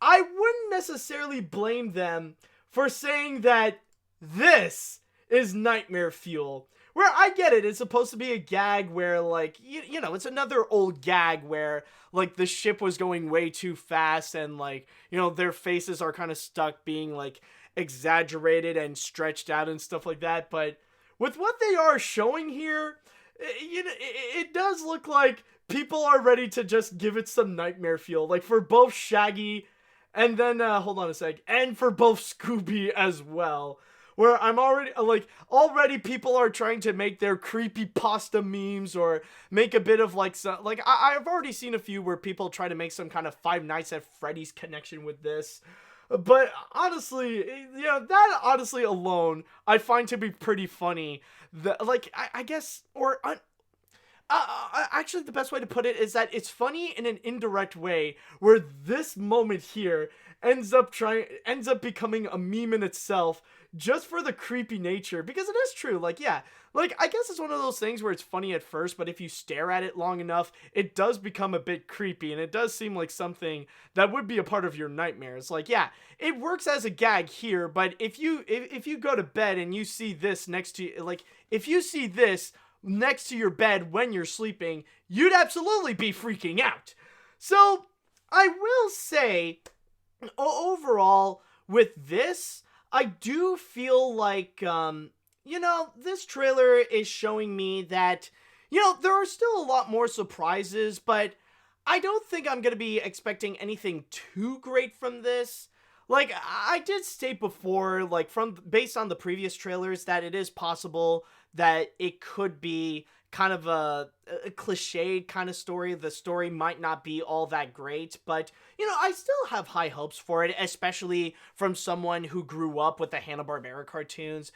I wouldn't necessarily blame them for saying that this is nightmare fuel. Where I get it, it's supposed to be a gag where, like, you know, it's another old gag where, like, the ship was going way too fast and, like, you know, their faces are kind of stuck being, like, exaggerated and stretched out and stuff like that. But with what they are showing here, it does look like people are ready to just give it some nightmare fuel. Like, for both Shaggy and then, hold on a sec, and for both Scooby as well. Where I'm already people are trying to make their creepy pasta memes or make a bit of like some, like I've already seen a few where people try to make some kind of Five Nights at Freddy's connection with this. But honestly, that honestly alone, I find to be pretty funny. I guess, or actually the best way to put it is that it's funny in an indirect way, where this moment here ends up becoming a meme in itself, just for the creepy nature, because it is true. Like, yeah, like, I guess it's one of those things where it's funny at first, but if you stare at it long enough, it does become a bit creepy, and it does seem like something that would be a part of your nightmares. Like, yeah, it works as a gag here, but if you go to bed and you see this next to you, like, if you see this next to your bed when you're sleeping, you'd absolutely be freaking out. So, I will say, overall, with this, I do feel like, this trailer is showing me that, there are still a lot more surprises, but I don't think I'm going to be expecting anything too great from this. Like, I did state before, like, based on the previous trailers, that it is possible that it could be kind of a cliched kind of story. The story might not be all that great, but, I still have high hopes for it, especially from someone who grew up with the Hanna-Barbera cartoons.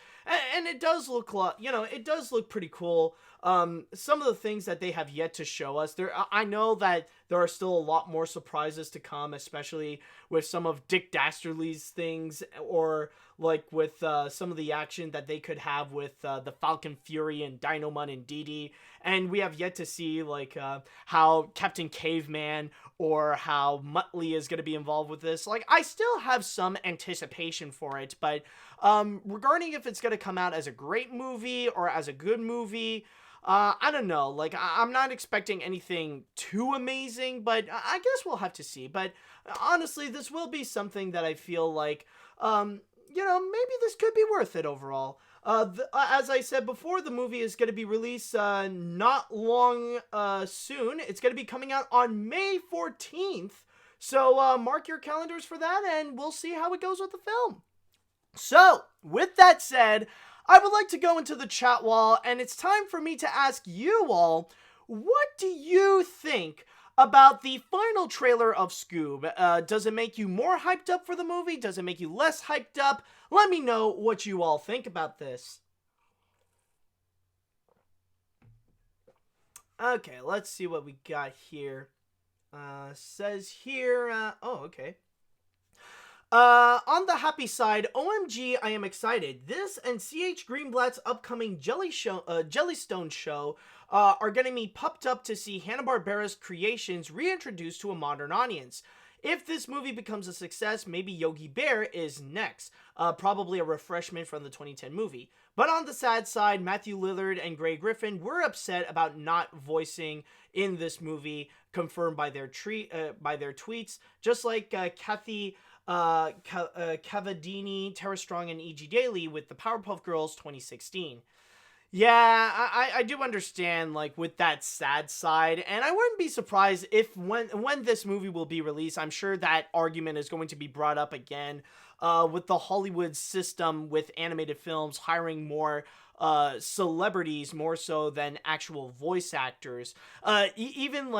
And it does look, it does look pretty cool. Some of the things that they have yet to show us, I know that there are still a lot more surprises to come, especially with some of Dick Dastardly's things, or like with some of the action that they could have with the Falcon Fury and Dynamite and Dee Dee. And we have yet to see, like, how Captain Caveman or how Muttley is going to be involved with this. Like, I still have some anticipation for it, but regarding if it's going to come out as a great movie or as a good movie, I don't know. Like, I'm not expecting anything too amazing, but I guess we'll have to see. But honestly, this will be something that I feel like, maybe this could be worth it overall. As I said before, the movie is going to be released not long soon. It's going to be coming out on May 14th. So mark your calendars for that, and we'll see how it goes with the film. So, with that said, I would like to go into the chat wall, and it's time for me to ask you all, what do you think about the final trailer of SCOOB? Does it make you more hyped up for the movie? Does it make you less hyped up? Let me know what you all think about this. Okay, let's see what we got here. Says here, okay. On the happy side, OMG, I am excited. This and CH Greenblatt's upcoming Jellystone show are getting me pumped up to see Hanna-Barbera's creations reintroduced to a modern audience. If this movie becomes a success, maybe Yogi Bear is next. Probably a refreshment from the 2010 movie. But on the sad side, Matthew Lillard and Grey Griffin were upset about not voicing in this movie, confirmed by their tweets, just like Kathy Cavadini, Tara Strong, and E.G. Daily with the Powerpuff Girls 2016. Yeah, I do understand, like, with that sad side, and I wouldn't be surprised if when this movie will be released, I'm sure that argument is going to be brought up again, with the Hollywood system with animated films hiring more celebrities more so than actual voice actors. Even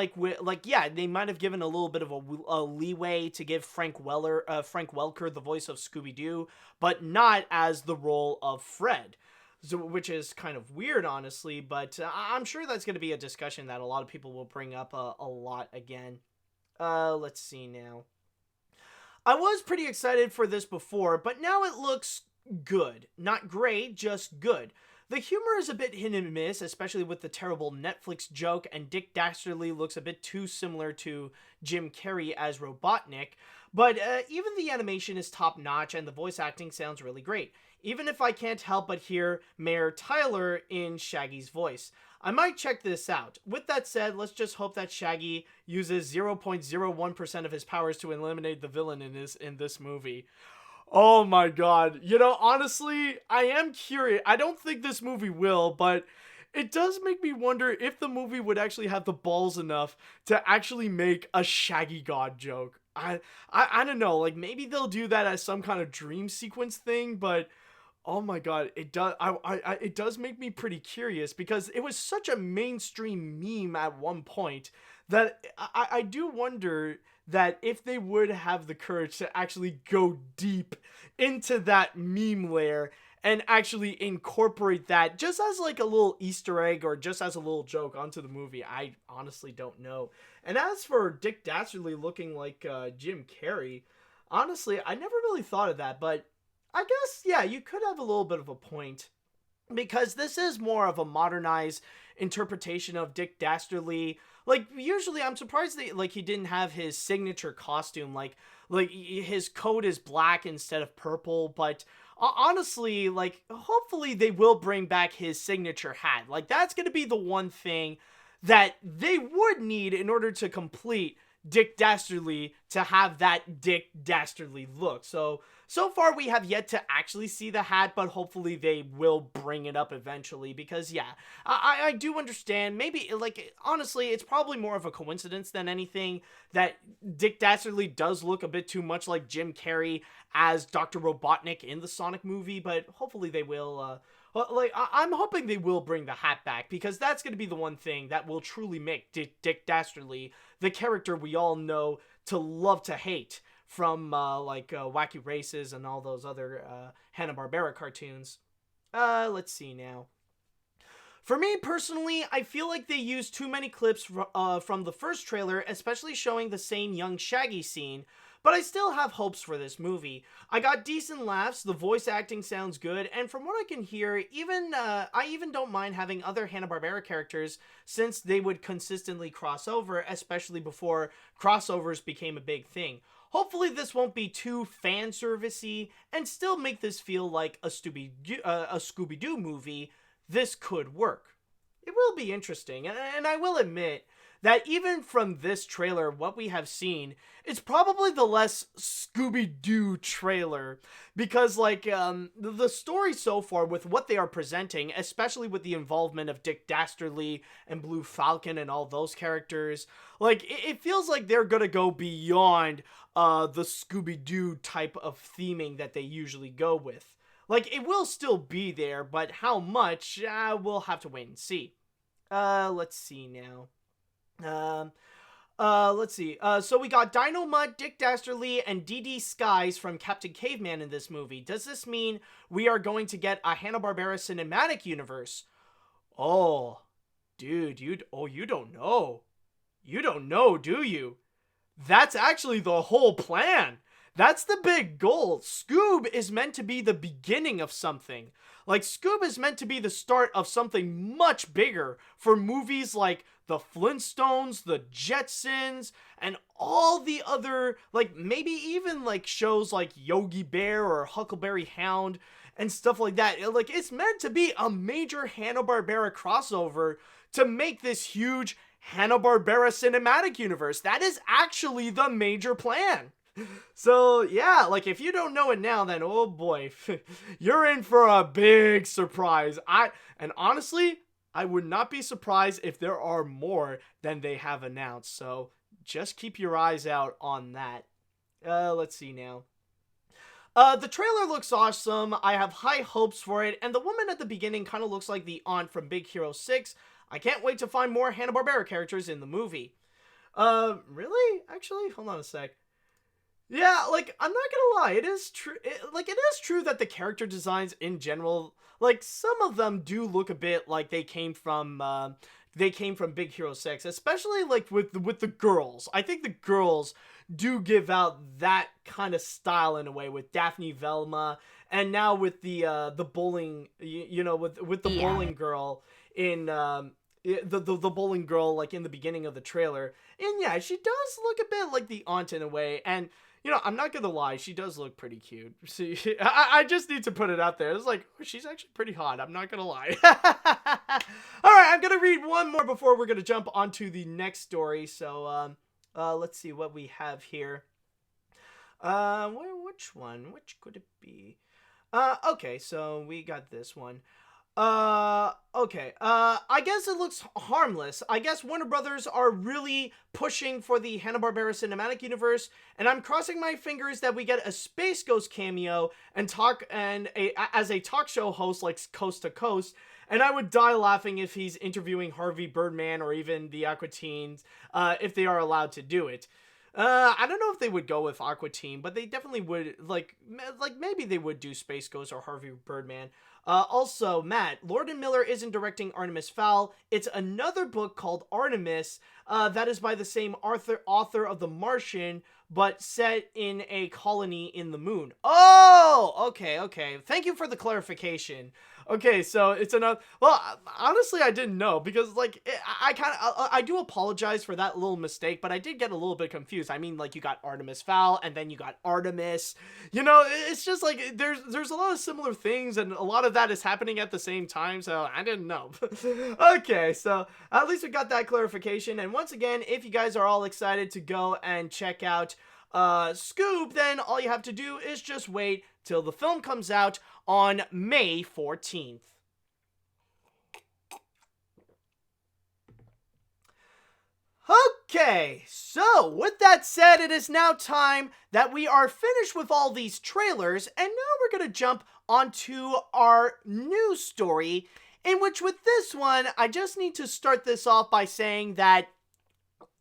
yeah, they might have given a little bit of a leeway to give Frank Welker the voice of Scooby-Doo, but not as the role of Fred. So, which is kind of weird, honestly, but I'm sure that's going to be a discussion that a lot of people will bring up a lot again. Let's see now. I was pretty excited for this before, but now it looks good. Not great, just good. The humor is a bit hit and miss, especially with the terrible Netflix joke, and Dick Dastardly looks a bit too similar to Jim Carrey as Robotnik, but even the animation is top-notch and the voice acting sounds really great, even if I can't help but hear Mayor Tyler in Shaggy's voice. I might check this out. With that said, let's just hope that Shaggy uses 0.01% of his powers to eliminate the villain in this movie. Oh my god. You know, honestly, I am curious. I don't think this movie will, but it does make me wonder if the movie would actually have the balls enough to actually make a Shaggy God joke. I don't know, like maybe they'll do that as some kind of dream sequence thing, but oh my god, it does make me pretty curious because it was such a mainstream meme at one point that I do wonder that if they would have the courage to actually go deep into that meme layer and actually incorporate that just as like a little Easter egg or just as a little joke onto the movie, I honestly don't know. And as for Dick Dastardly looking like Jim Carrey, honestly, I never really thought of that, but I guess, yeah, you could have a little bit of a point. Because this is more of a modernized interpretation of Dick Dastardly. Like, usually I'm surprised that, like, he didn't have his signature costume. Like his coat is black instead of purple, but honestly, like, hopefully they will bring back his signature hat. Like, that's going to be the one thing that they would need in order to complete Dick Dastardly to have that Dick Dastardly look. So far we have yet to actually see the hat, but hopefully they will bring it up eventually because, yeah, I do understand. Maybe, like, honestly, it's probably more of a coincidence than anything that Dick Dastardly does look a bit too much like Jim Carrey as Dr. Robotnik in the Sonic movie, but hopefully they will, I'm hoping they will bring the hat back because that's going to be the one thing that will truly make Dick Dastardly the character we all know to love to hate from, Wacky Races and all those other Hanna-Barbera cartoons. Let's see now. For me, personally, I feel like they used too many clips from the first trailer, especially showing the same young Shaggy scene, but I still have hopes for this movie. I got decent laughs, the voice acting sounds good, and from what I can hear, I even don't mind having other Hanna-Barbera characters since they would consistently cross over, especially before crossovers became a big thing. Hopefully this won't be too fan servicey and still make this feel like a Scooby-Doo movie. This could work. It will be interesting, and I will admit that even from this trailer, what we have seen, it's probably the less Scooby-Doo trailer, because, like, the story so far with what they are presenting, especially with the involvement of Dick Dastardly and Blue Falcon and all those characters, like, it feels like they're gonna go beyond the Scooby-Doo type of theming that they usually go with. Like, it will still be there, but how much, we'll have to wait and see. Let's see now. Let's see. So we got Dynamite, Dick Dastardly, and DD Skies from Captain Caveman in this movie. Does this mean we are going to get a Hanna-Barbera cinematic universe? Oh, dude, you don't know. You don't know, do you? That's actually the whole plan. That's the big goal. SCOOB is meant to be the beginning of something. Like, SCOOB is meant to be the start of something much bigger for movies like the Flintstones, the Jetsons, and all the other, like, maybe even, like, shows like Yogi Bear or Huckleberry Hound and stuff like that. Like, it's meant to be a major Hanna-Barbera crossover to make this huge Hanna-Barbera cinematic universe. That is actually the major plan. So, yeah, like, if you don't know it now, then, oh boy, you're in for a big surprise. And honestly, I would not be surprised if there are more than they have announced, so just keep your eyes out on that. Let's see now. The trailer looks awesome. I have high hopes for it, and the woman at the beginning kind of looks like the aunt from Big Hero 6. I can't wait to find more Hanna-Barbera characters in the movie. Really? Actually, hold on a sec. Yeah, like, I'm not gonna lie, it is true, it is true that the character designs in general, like, some of them do look a bit like they came from Big Hero 6, especially, like, with the girls. I think the girls do give out that kind of style in a way, with Daphne Velma, and now with the bowling, with the bowling girl in, the bowling girl, like, in the beginning of the trailer. And yeah, she does look a bit like the aunt in a way, and I'm not gonna lie, she does look pretty cute. See, I just need to put it out there. It's like, she's actually pretty hot, I'm not gonna lie. Alright, I'm gonna read one more before we're gonna jump onto the next story. So, let's see what we have here. Which one? Which could it be? Okay, so we got this one. Okay, I guess it looks harmless. I guess Warner Brothers are really pushing for the Hanna-Barbera cinematic universe, and I'm crossing my fingers that we get a Space Ghost cameo as a talk show host like Coast to Coast, and I would die laughing if he's interviewing Harvey Birdman or even the Aqua Teens, if they are allowed to do it. I don't know if they would go with Aqua Teen, but they definitely would, like maybe they would do Space Ghost or Harvey Birdman. Also, Matt, Lord & Miller isn't directing Artemis Fowl. It's another book called Artemis, that is by the same author of The Martian, but set in a colony in the moon. Oh, okay. Thank you for the clarification. Okay, so it's another. Well, honestly, I didn't know because, like, I do apologize for that little mistake, but I did get a little bit confused. I mean, like, you got Artemis Fowl, and then you got Artemis. It's just like there's a lot of similar things, and a lot of that is happening at the same time. So I didn't know. Okay, so at least we got that clarification. And once again, if you guys are all excited to go and check out SCOOB, then all you have to do is just wait till the film comes out on May 14th. Okay, so with that said, it is now time that we are finished with all these trailers, and now we're going to jump onto our news story, in which with this one, I just need to start this off by saying that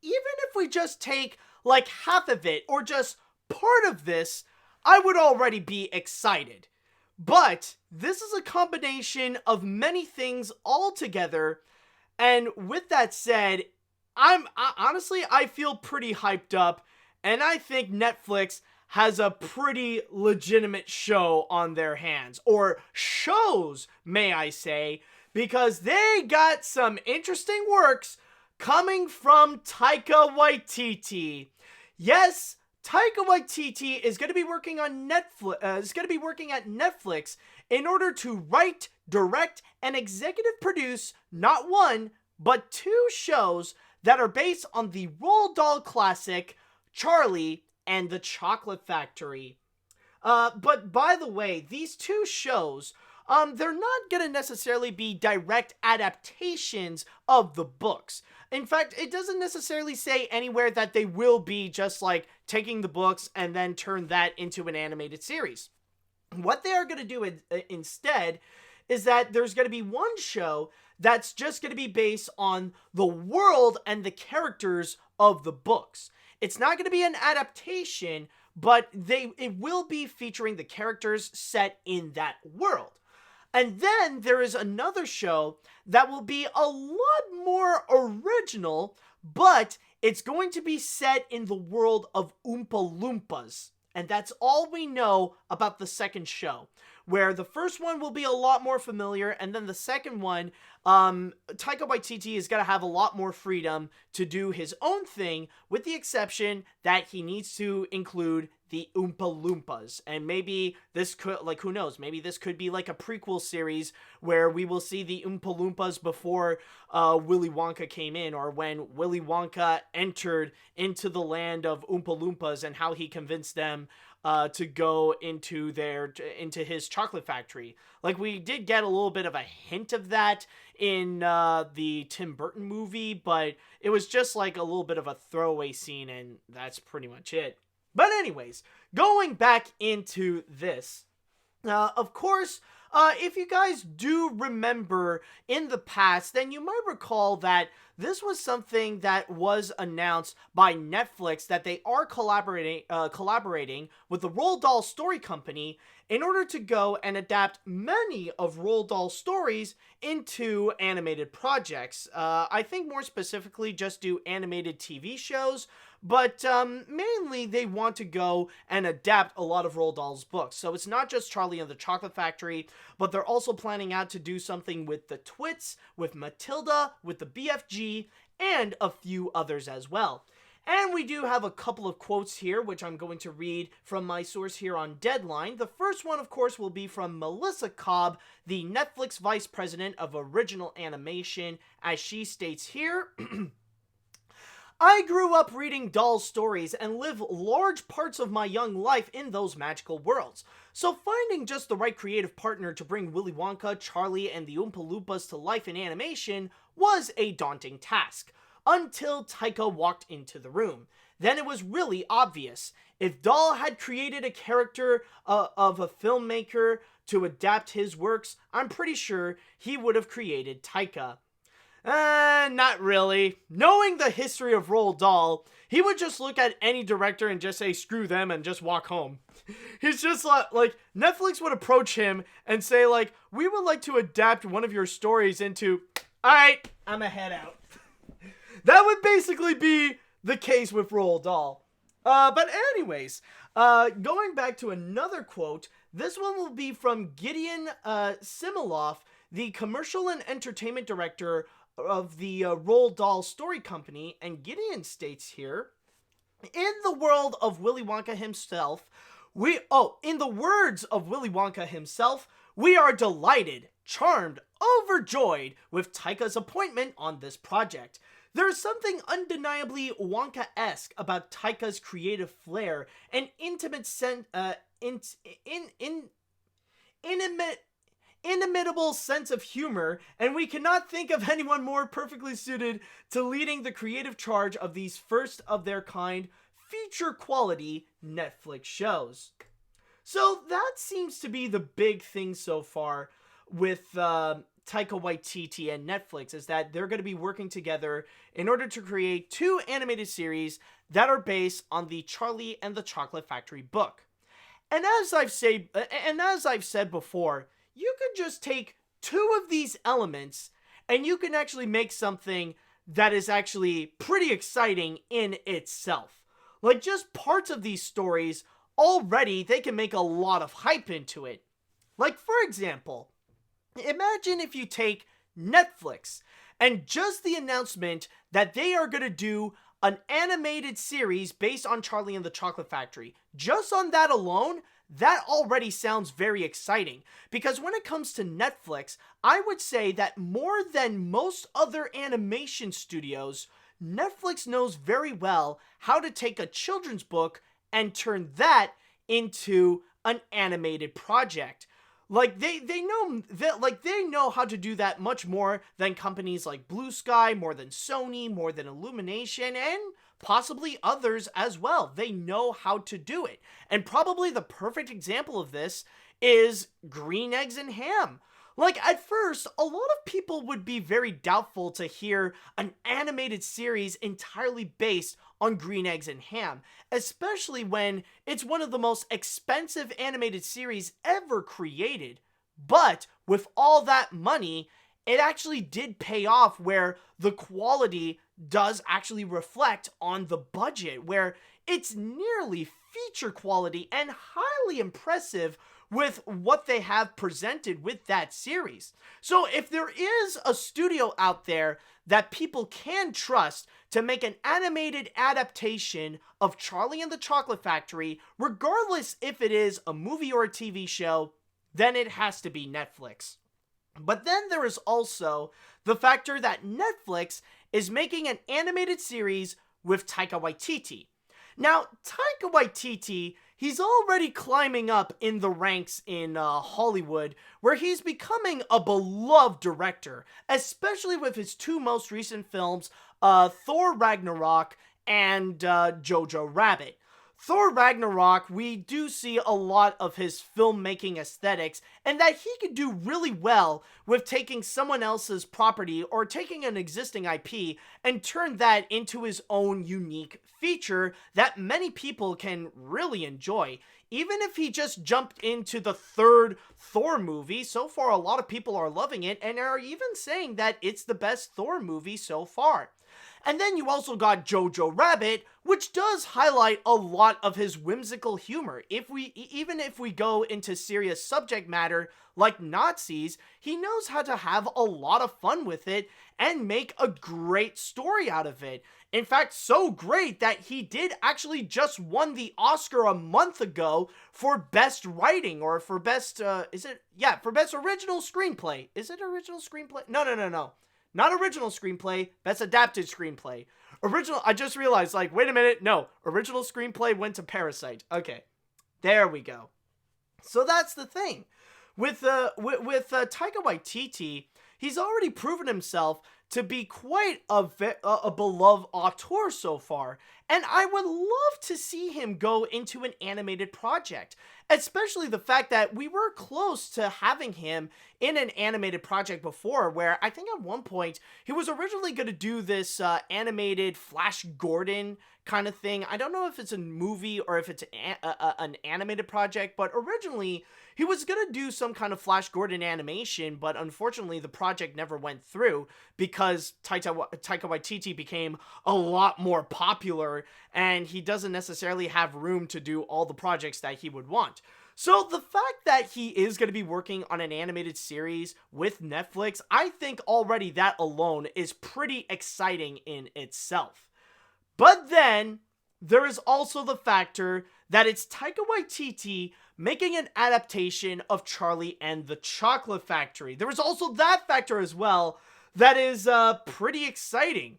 even if we just take like half of it, or just part of this, I would already be excited. But this is a combination of many things all together, and with that said, honestly, I feel pretty hyped up, and I think Netflix has a pretty legitimate show on their hands, or shows, may I say, because they got some interesting works coming from Taika Waititi. Yes, Taika Waititi is going to be working on Netflix. Is going to be working at Netflix in order to write, direct, and executive produce not one but two shows that are based on the Roald Dahl classic Charlie and the Chocolate Factory. But by the way, these two shows, they're not going to necessarily be direct adaptations of the books. In fact, it doesn't necessarily say anywhere that they will be just like taking the books and then turn that into an animated series. What they are going to do instead is that there's going to be one show that's just going to be based on the world and the characters of the books. It's not going to be an adaptation, but it will be featuring the characters set in that world. And then there is another show that will be a lot more original, but it's going to be set in the world of Oompa Loompas. And that's all we know about the second show, where the first one will be a lot more familiar, and then the second one, Taika Waititi is going to have a lot more freedom to do his own thing, with the exception that he needs to include the Oompa Loompas. And maybe this could, like, who knows, maybe this could be like a prequel series where we will see the Oompa Loompas before Willy Wonka came in, or when Willy Wonka entered into the land of Oompa Loompas and how he convinced them to go into his chocolate factory. Like, we did get a little bit of a hint of that in the Tim Burton movie, but it was just like a little bit of a throwaway scene, and that's pretty much it. But anyways, going back into this, of course, if you guys do remember in the past, then you might recall that this was something that was announced by Netflix, that they are collaborating with the Roald Dahl Story Company in order to go and adapt many of Roald Dahl's stories into animated projects. I think more specifically just do animated TV shows, but mainly they want to go and adapt a lot of Roald Dahl's books. So it's not just Charlie and the Chocolate Factory, but they're also planning out to do something with the Twits, with Matilda, with the BFG, and a few others as well. And we do have a couple of quotes here, which I'm going to read from my source here on Deadline. The first one, of course, will be from Melissa Cobb, the Netflix Vice President of Original Animation, as she states here, I grew up reading Dahl's stories and live large parts of my young life in those magical worlds. So finding just the right creative partner to bring Willy Wonka, Charlie, and the Oompa Loompas to life in animation was a daunting task. Until Taika walked into the room. Then it was really obvious. If Dahl had created a character of a filmmaker to adapt his works, I'm pretty sure he would have created Taika. Not really. Knowing the history of Roald Dahl, he would just look at any director and just say screw them and just walk home. He's just like Netflix would approach him and say like, we would like to adapt one of your stories into, alright, I'ma head out. That would basically be the case with Roald Dahl. But anyways, going back to another quote, this one will be from Gideon Similoff, the commercial and entertainment director of the Roald Dahl Story Company, and Gideon states here, in the world of Willy Wonka himself, in the words of Willy Wonka himself, we are delighted, charmed, overjoyed with Taika's appointment on this project. There is something undeniably Wonka-esque about Taika's creative flair and inimitable sense of humor, and we cannot think of anyone more perfectly suited to leading the creative charge of these first-of-their-kind, feature-quality Netflix shows. So that seems to be the big thing so far with Taika Waititi and Netflix, is that they're going to be working together in order to create 2 animated series that are based on the Charlie and the Chocolate Factory book. And as I've said before, you could just take 2 of these elements and you can actually make something that is actually pretty exciting in itself. Like just parts of these stories, already they can make a lot of hype into it. Like for example, imagine if you take Netflix and just the announcement that they are going to do an animated series based on Charlie and the Chocolate Factory. Just on that alone, that already sounds very exciting. Because when it comes to Netflix, I would say that more than most other animation studios, Netflix knows very well how to take a children's book and turn that into an animated project. Like they know how to do that much more than companies like Blue Sky, more than Sony, more than Illumination, and possibly others as well. They know how to do it. And probably the perfect example of this is Green Eggs and Ham. Like, at first, a lot of people would be very doubtful to hear an animated series entirely based on Green Eggs and Ham, especially when it's one of the most expensive animated series ever created. But with all that money, it actually did pay off, where the quality does actually reflect on the budget, where it's nearly feature quality and highly impressive with what they have presented with that series. So if there is a studio out there that people can trust to make an animated adaptation of Charlie and the Chocolate Factory, regardless if it is a movie or a TV show, then it has to be Netflix. But then there is also the factor that Netflix is making an animated series with Taika Waititi. Now, Taika Waititi, he's already climbing up in the ranks in Hollywood, where he's becoming a beloved director, especially with his 2 most recent films, Thor Ragnarok and Jojo Rabbit. Thor Ragnarok, we do see a lot of his filmmaking aesthetics, and that he could do really well with taking someone else's property or taking an existing IP and turn that into his own unique feature that many people can really enjoy. Even if he just jumped into the third Thor movie, so far a lot of people are loving it and are even saying that it's the best Thor movie so far. And then you also got Jojo Rabbit, which does highlight a lot of his whimsical humor. Even if we go into serious subject matter like Nazis, he knows how to have a lot of fun with it and make a great story out of it. In fact, so great that he did actually just won the Oscar a month ago for Best Writing, or for Best, for Best Original Screenplay. Is it Original Screenplay? No. Not Original Screenplay, Best Adapted Screenplay. I just realized, like, wait a minute, no. Original Screenplay went to Parasite. Okay, there we go. So that's the thing. With Taika Waititi, he's already proven himself to be quite a beloved auteur so far, and I would love to see him go into an animated project, especially the fact that we were close to having him in an animated project before, where I think at one point he was originally going to do this animated Flash Gordon kind of thing. I don't know if it's a movie or if it's an animated project, but originally he was going to do some kind of Flash Gordon animation, but unfortunately the project never went through because Taika Waititi became a lot more popular and he doesn't necessarily have room to do all the projects that he would want. So the fact that he is going to be working on an animated series with Netflix, I think already that alone is pretty exciting in itself. But then there is also the factor that it's Taika Waititi making an adaptation of Charlie and the Chocolate Factory. There is also that factor as well that is pretty exciting,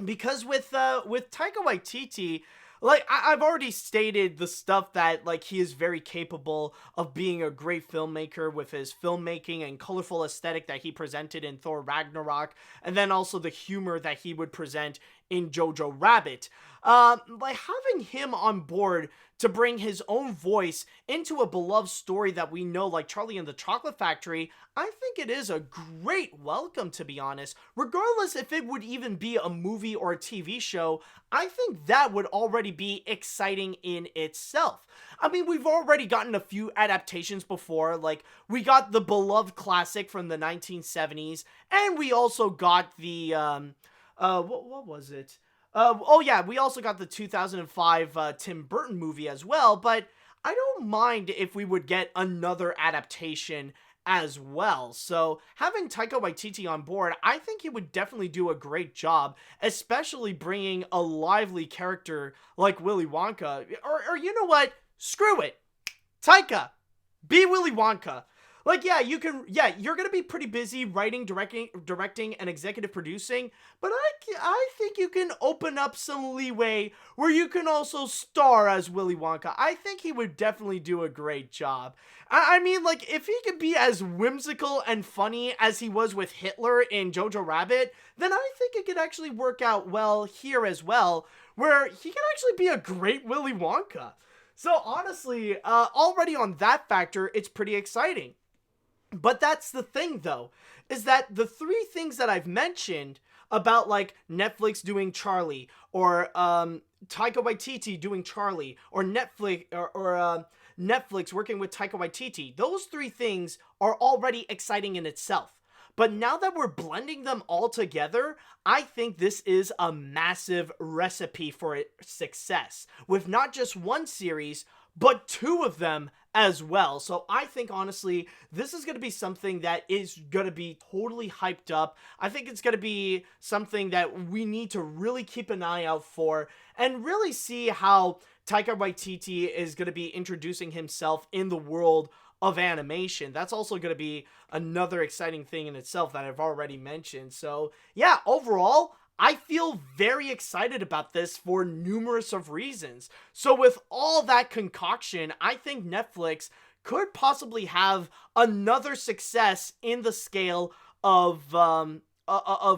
because with Taika Waititi, like, I've already stated the stuff that, like, he is very capable of being a great filmmaker with his filmmaking and colorful aesthetic that he presented in Thor Ragnarok, and then also the humor that he would present in Jojo Rabbit. Like, having him on board to bring his own voice into a beloved story that we know, like Charlie and the Chocolate Factory, I think it is a great welcome, to be honest. Regardless if it would even be a movie or a TV show, I think that would already be exciting in itself. I mean, we've already gotten a few adaptations before, like we got the beloved classic from the 1970s, and we also got the, what was it? We also got the 2005 Tim Burton movie as well, but I don't mind if we would get another adaptation as well. So having Taika Waititi on board, I think he would definitely do a great job, especially bringing a lively character like Willy Wonka. Or you know what? Screw it. Taika, be Willy Wonka. Like, yeah, you're gonna be pretty busy writing, directing, and executive producing, but I think you can open up some leeway where you can also star as Willy Wonka. I think he would definitely do a great job. I mean, like, if he could be as whimsical and funny as he was with Hitler in Jojo Rabbit, then I think it could actually work out well here as well, where he can actually be a great Willy Wonka. So honestly, already on that factor, it's pretty exciting. But that's the thing, though, is that the three things that I've mentioned about, like, Netflix doing Charlie, or Taika Waititi doing Charlie, or Netflix working with Taika Waititi, those three things are already exciting in itself. But now that we're blending them all together, I think this is a massive recipe for success, with not just one series, but two of them as well. So I think, honestly, this is going to be something that is going to be totally hyped up. I think it's going to be something that we need to really keep an eye out for and really see how Taika Waititi is going to be introducing himself in the world of animation. That's also going to be another exciting thing in itself that I've already mentioned. So yeah, overall, I feel very excited about this for numerous of reasons. So with all that concoction, I think Netflix could possibly have another success in the scale of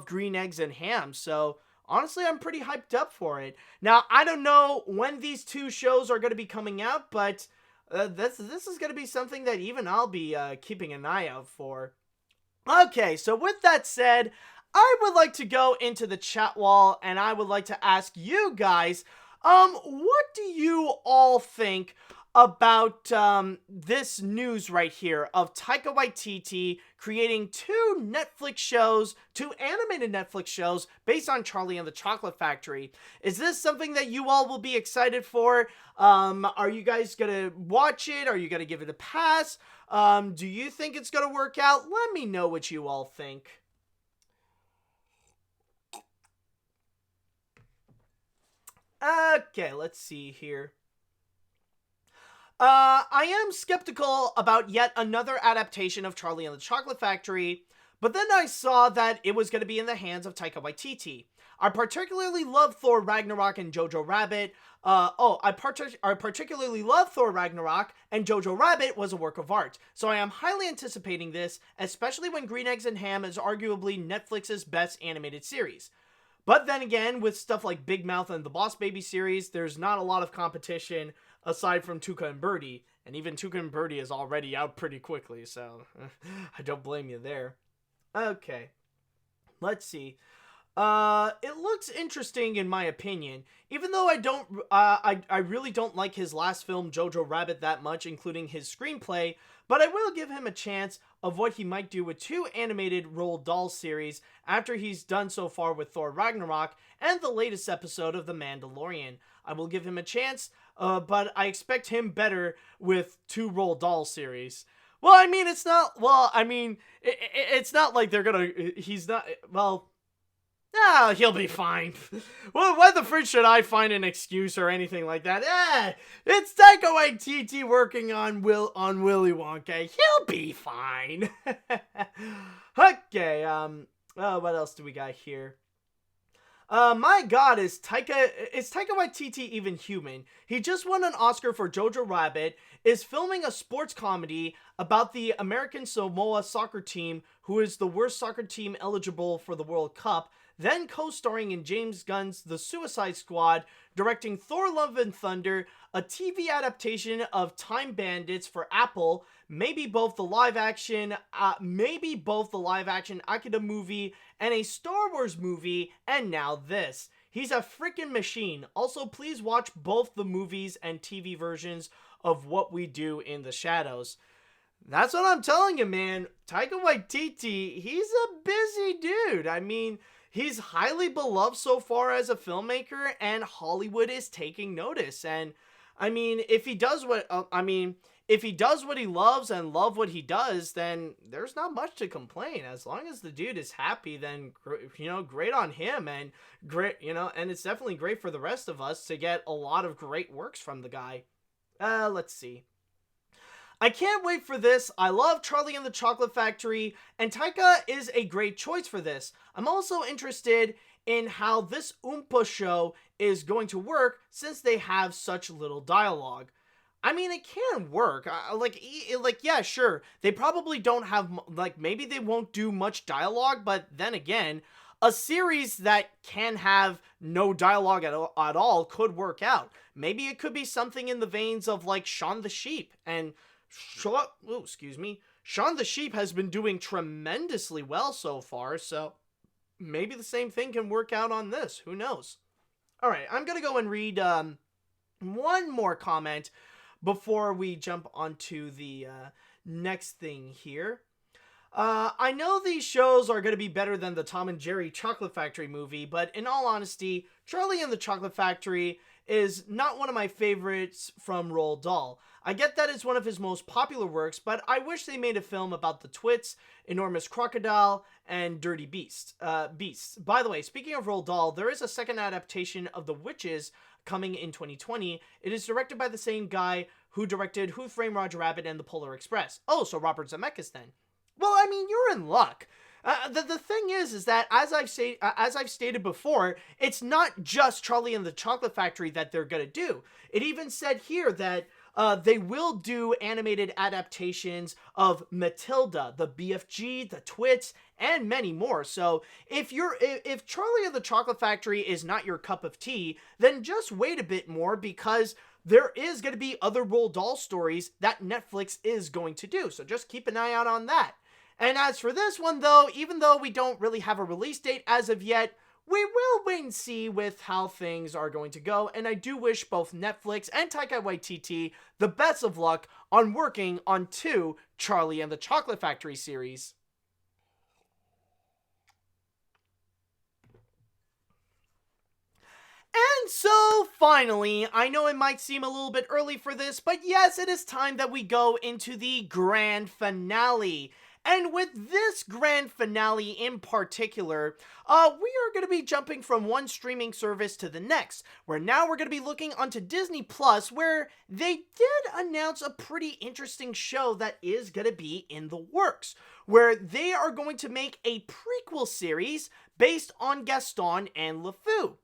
Green Eggs and Ham. So honestly, I'm pretty hyped up for it. Now, I don't know when these two shows are going to be coming out, but this is going to be something that even I'll be keeping an eye out for. Okay, so with that said, I would like to go into the chat wall, and I would like to ask you guys, what do you all think about this news right here of Taika Waititi creating two animated Netflix shows based on Charlie and the Chocolate Factory? Is this something that you all will be excited for? Are you guys gonna watch it? Are you gonna give it a pass? Do you think it's gonna work out? Let me know what you all think. Okay, let's see here. I am skeptical about yet another adaptation of Charlie and the Chocolate Factory, but then I saw that it was going to be in the hands of Taika Waititi. I particularly love Thor Ragnarok and Jojo Rabbit. I particularly love Thor Ragnarok, and Jojo Rabbit was a work of art, so I am highly anticipating this, especially when Green Eggs and Ham is arguably Netflix's best animated series. But then again, with stuff like Big Mouth and the Boss Baby series, there's not a lot of competition aside from Tuca and Birdie, and even Tuca and Birdie is already out pretty quickly, so I don't blame you there. Okay, let's see. It looks interesting in my opinion, even though I really don't like his last film, Jojo Rabbit, that much, including his screenplay, but I will give him a chance of what he might do with two animated Roald Dahl series after he's done so far with Thor Ragnarok and the latest episode of The Mandalorian. I will give him a chance, but I expect him better with two Roald Dahl series. Well, I mean, it's not like they're gonna, he'll be fine. Well, why the fridge should I find an excuse or anything like that? It's Taika Waititi working on Willy Wonka. He'll be fine. Okay, what else do we got here? My god, is Taika Waititi even human? He just won an Oscar for Jojo Rabbit, is filming a sports comedy about the American Samoa soccer team, who is the worst soccer team eligible for the World Cup, then co-starring in James Gunn's The Suicide Squad, directing Thor Love and Thunder, a TV adaptation of Time Bandits for Apple, maybe both the live-action Akira movie, and a Star Wars movie, and now this. He's a freaking machine. Also, please watch both the movies and TV versions of What We Do in the Shadows. That's what I'm telling you, man. Taika Waititi, he's a busy dude. I mean, he's highly beloved so far as a filmmaker, and Hollywood is taking notice. And I mean, if he does what he loves and love what he does, then there's not much to complain. As long as the dude is happy, then great on him, and great, and it's definitely great for the rest of us to get a lot of great works from the guy. Let's see. I can't wait for this. I love Charlie and the Chocolate Factory, and Taika is a great choice for this. I'm also interested in how this Oompa show is going to work since they have such little dialogue. I mean, it can work. Yeah, sure. They probably don't have, maybe they won't do much dialogue, but then again, a series that can have no dialogue at all could work out. Maybe it could be something in the veins of, Shaun the Sheep, and Shaun the Sheep has been doing tremendously well so far, so maybe the same thing can work out on this. Who knows? Alright, I'm gonna go and read one more comment before we jump onto the next thing here. I know these shows are going to be better than the Tom and Jerry Chocolate Factory movie, but in all honesty, Charlie and the Chocolate Factory is not one of my favorites from Roald Dahl. I get that it's one of his most popular works, but I wish they made a film about the Twits, Enormous Crocodile, and Dirty Beasts. By the way, speaking of Roald Dahl, there is a second adaptation of The Witches coming in 2020. It is directed by the same guy who directed Who Framed Roger Rabbit and The Polar Express. Oh, so Robert Zemeckis then. Well, I mean, you're in luck. The thing is that as I've stated before, it's not just Charlie and the Chocolate Factory that they're gonna do. It even said here that they will do animated adaptations of Matilda, the BFG, the Twits, and many more. So if Charlie and the Chocolate Factory is not your cup of tea, then just wait a bit more, because there is going to be other Roald Dahl stories that Netflix is going to do. So just keep an eye out on that. And as for this one, though, even though we don't really have a release date as of yet, we will wait and see with how things are going to go, and I do wish both Netflix and Taika Waititi the best of luck on working on 2 Charlie and the Chocolate Factory series. And so, finally, I know it might seem a little bit early for this, but yes, it is time that we go into the grand finale. And with this grand finale in particular, we are going to be jumping from one streaming service to the next, where now we're going to be looking onto Disney Plus, where they did announce a pretty interesting show that is going to be in the works, where they are going to make a prequel series based on Gaston and Lefou.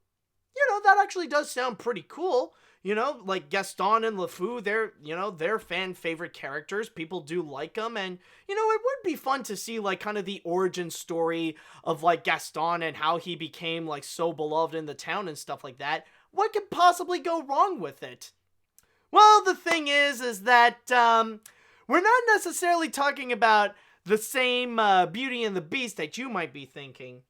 You know, that actually does sound pretty cool. You know, like Gaston and Lefou, they're fan favorite characters. People do like them, and, you know, it would be fun to see, like, kind of the origin story of, like, Gaston and how he became, like, so beloved in the town and stuff like that. What could possibly go wrong with it? Well, the thing is that, we're not necessarily talking about the same, Beauty and the Beast that you might be thinking.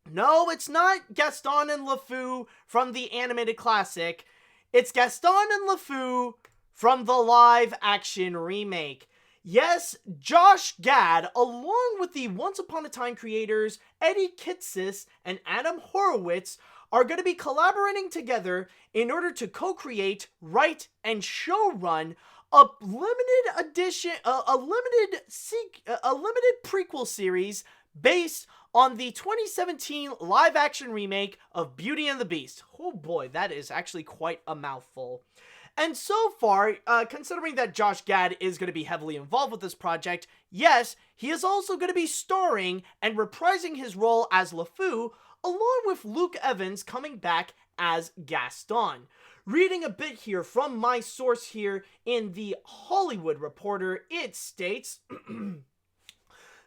No, it's not Gaston and Lefou from the animated classic. It's Gaston and Lefou from the live-action remake. Yes, Josh Gad, along with the Once Upon a Time creators Eddie Kitsis and Adam Horowitz, are going to be collaborating together in order to co-create, write, and showrun a limited prequel series based on the 2017 live-action remake of Beauty and the Beast. Oh boy, that is actually quite a mouthful. And so far, considering that Josh Gad is going to be heavily involved with this project, yes, he is also going to be starring and reprising his role as LeFou, along with Luke Evans coming back as Gaston. Reading a bit here from my source here in The Hollywood Reporter, it states...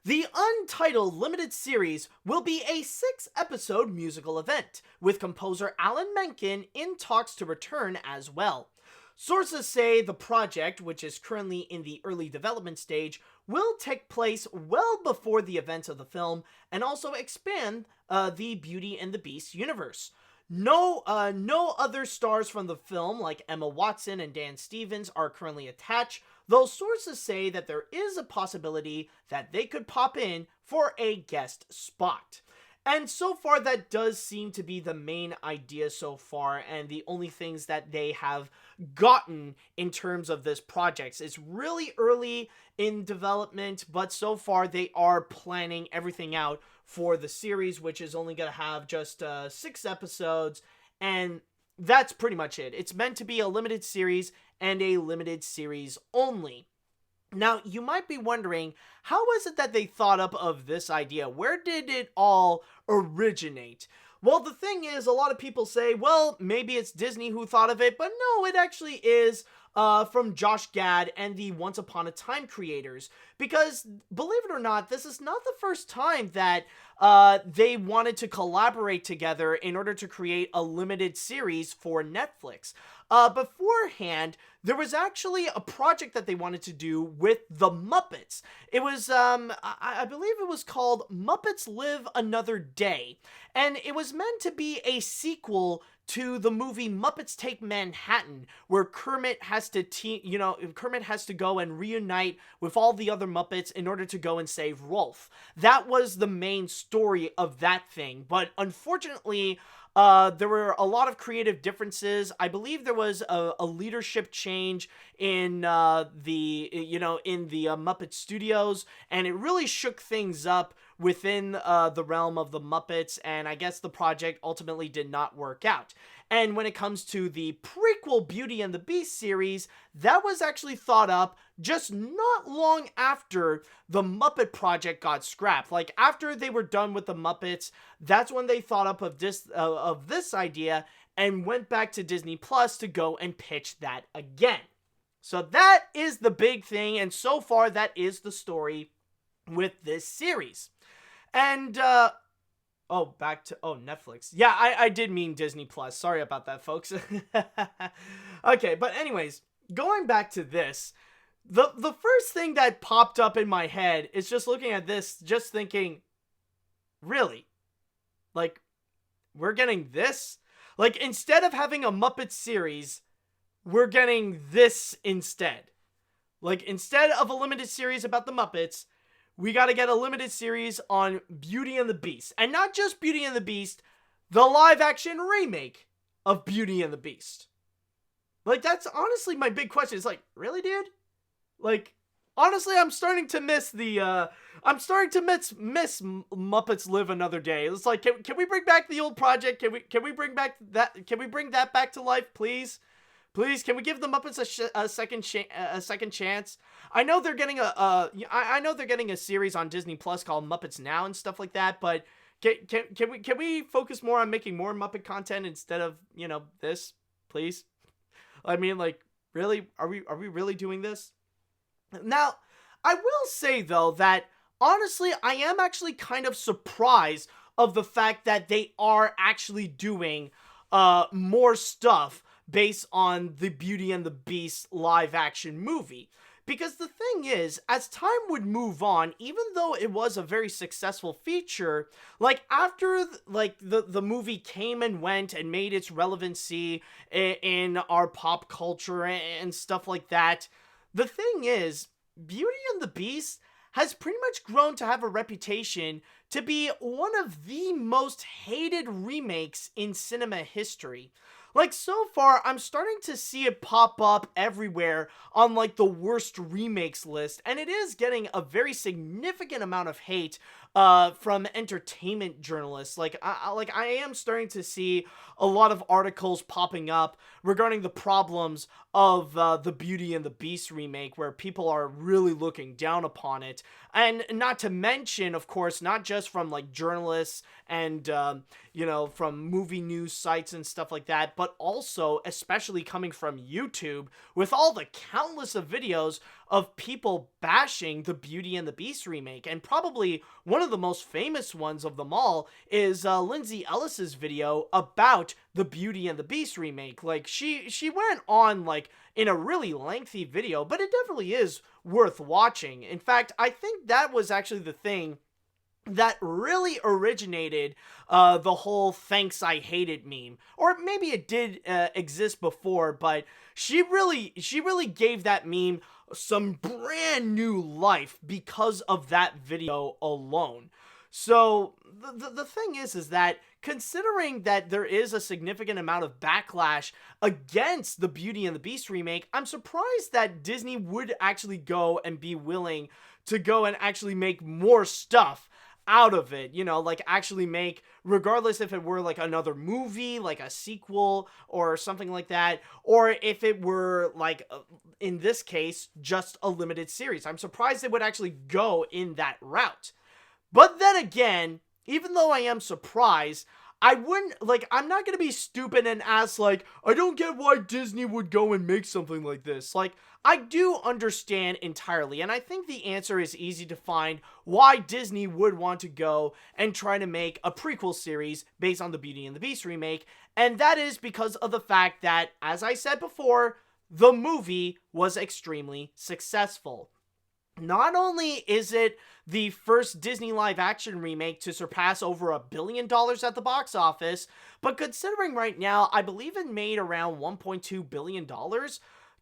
The Untitled limited series will be a 6-episode musical event, with composer Alan Menken in talks to return as well. Sources say the project, which is currently in the early development stage, will take place well before the events of the film and also expand the Beauty and the Beast universe. No other stars from the film, like Emma Watson and Dan Stevens, are currently attached, though sources say that there is a possibility that they could pop in for a guest spot. And so far, that does seem to be the main idea so far, and the only things that they have gotten in terms of this project. It's really early in development, but so far they are planning everything out for the series, which is only going to have just 6 episodes, and that's pretty much it. It's meant to be a limited series and a limited series only. Now, you might be wondering, how is it that they thought up of this idea? Where did it all originate? Well, the thing is, a lot of people say, well, maybe it's Disney who thought of it, but no, it actually is from Josh Gad and the Once Upon a Time creators. Because, believe it or not, this is not the first time that they wanted to collaborate together in order to create a limited series for Netflix. Beforehand, there was actually a project that they wanted to do with the Muppets. It was, I believe it was called Muppets Live Another Day. And it was meant to be a sequel to the movie Muppets Take Manhattan, where Kermit has to Kermit has to go and reunite with all the other Muppets in order to go and save Rolf. That was the main story of that thing, but unfortunately, there were a lot of creative differences. I believe there was a leadership change in the Muppet Studios, and it really shook things up within the realm of the Muppets, and I guess the project ultimately did not work out. And when it comes to the prequel Beauty and the Beast series, that was actually thought up just not long after the Muppet project got scrapped. Like, after they were done with the Muppets, that's when they thought up of this idea and went back to Disney Plus to go and pitch that again. So that is the big thing, and so far that is the story with this series. And, Netflix. Yeah, I did mean Disney Plus. Sorry about that, folks. Okay, but anyways, going back to this, the first thing that popped up in my head is just looking at this, just thinking, really? Like, we're getting this? Like, instead of having a Muppet series, we're getting this instead. Like, instead of a limited series about the Muppets, we gotta get a limited series on Beauty and the Beast. And not just Beauty and the Beast, the live-action remake of Beauty and the Beast. Like, that's honestly my big question. It's like, really, dude? Like, honestly, I'm starting to miss miss Muppets Live Another Day. It's like, can we bring back the old project? Can we bring that back to life, please? Please, can we give the Muppets a second chance? I know they're getting a series on Disney Plus called Muppets Now and stuff like that, but can we focus more on making more Muppet content instead of, this, please? I mean, like, really? Are we really doing this? Now, I will say though that honestly, I am actually kind of surprised of the fact that they are actually doing more stuff based on the Beauty and the Beast live action movie. Because the thing is, as time would move on, even though it was a very successful feature, like after the movie came and went and made its relevancy in our pop culture and stuff like that, the thing is, Beauty and the Beast has pretty much grown to have a reputation to be one of the most hated remakes in cinema history. Like, so far, I'm starting to see it pop up everywhere on, like, the worst remakes list, and it is getting a very significant amount of hate from entertainment journalists. Like, I am starting to see a lot of articles popping up regarding the problems of the Beauty and the Beast remake, where people are really looking down upon it. And not to mention, of course, not just from, like, journalists and, from movie news sites and stuff like that, but also, especially coming from YouTube, with all the countless of videos of people bashing the Beauty and the Beast remake. And probably one of the most famous ones of them all is Lindsay Ellis's video about the Beauty and the Beast remake. Like, she went on, like, in a really lengthy video, but it definitely is worth watching. In fact, I think that was actually the thing that really originated the whole "thanks I hate it" meme. Or maybe it did exist before, but she really gave that meme some brand new life because of that video alone. So the thing is that considering that there is a significant amount of backlash against the Beauty and the Beast remake, I'm surprised that Disney would actually go and be willing to go and actually make more stuff out of it, like actually make, regardless if it were like another movie, like a sequel or something like that, or if it were like, in this case, just a limited series. I'm surprised they would actually go in that route. But then again, even though I am surprised, I'm not gonna be stupid and ask, like, I don't get why Disney would go and make something like this. Like, I do understand entirely, and I think the answer is easy to find why Disney would want to go and try to make a prequel series based on the Beauty and the Beast remake, and that is because of the fact that, as I said before, the movie was extremely successful. Not only is it the first Disney live-action remake to surpass over $1 billion at the box office, but considering right now, I believe it made around $1.2 billion,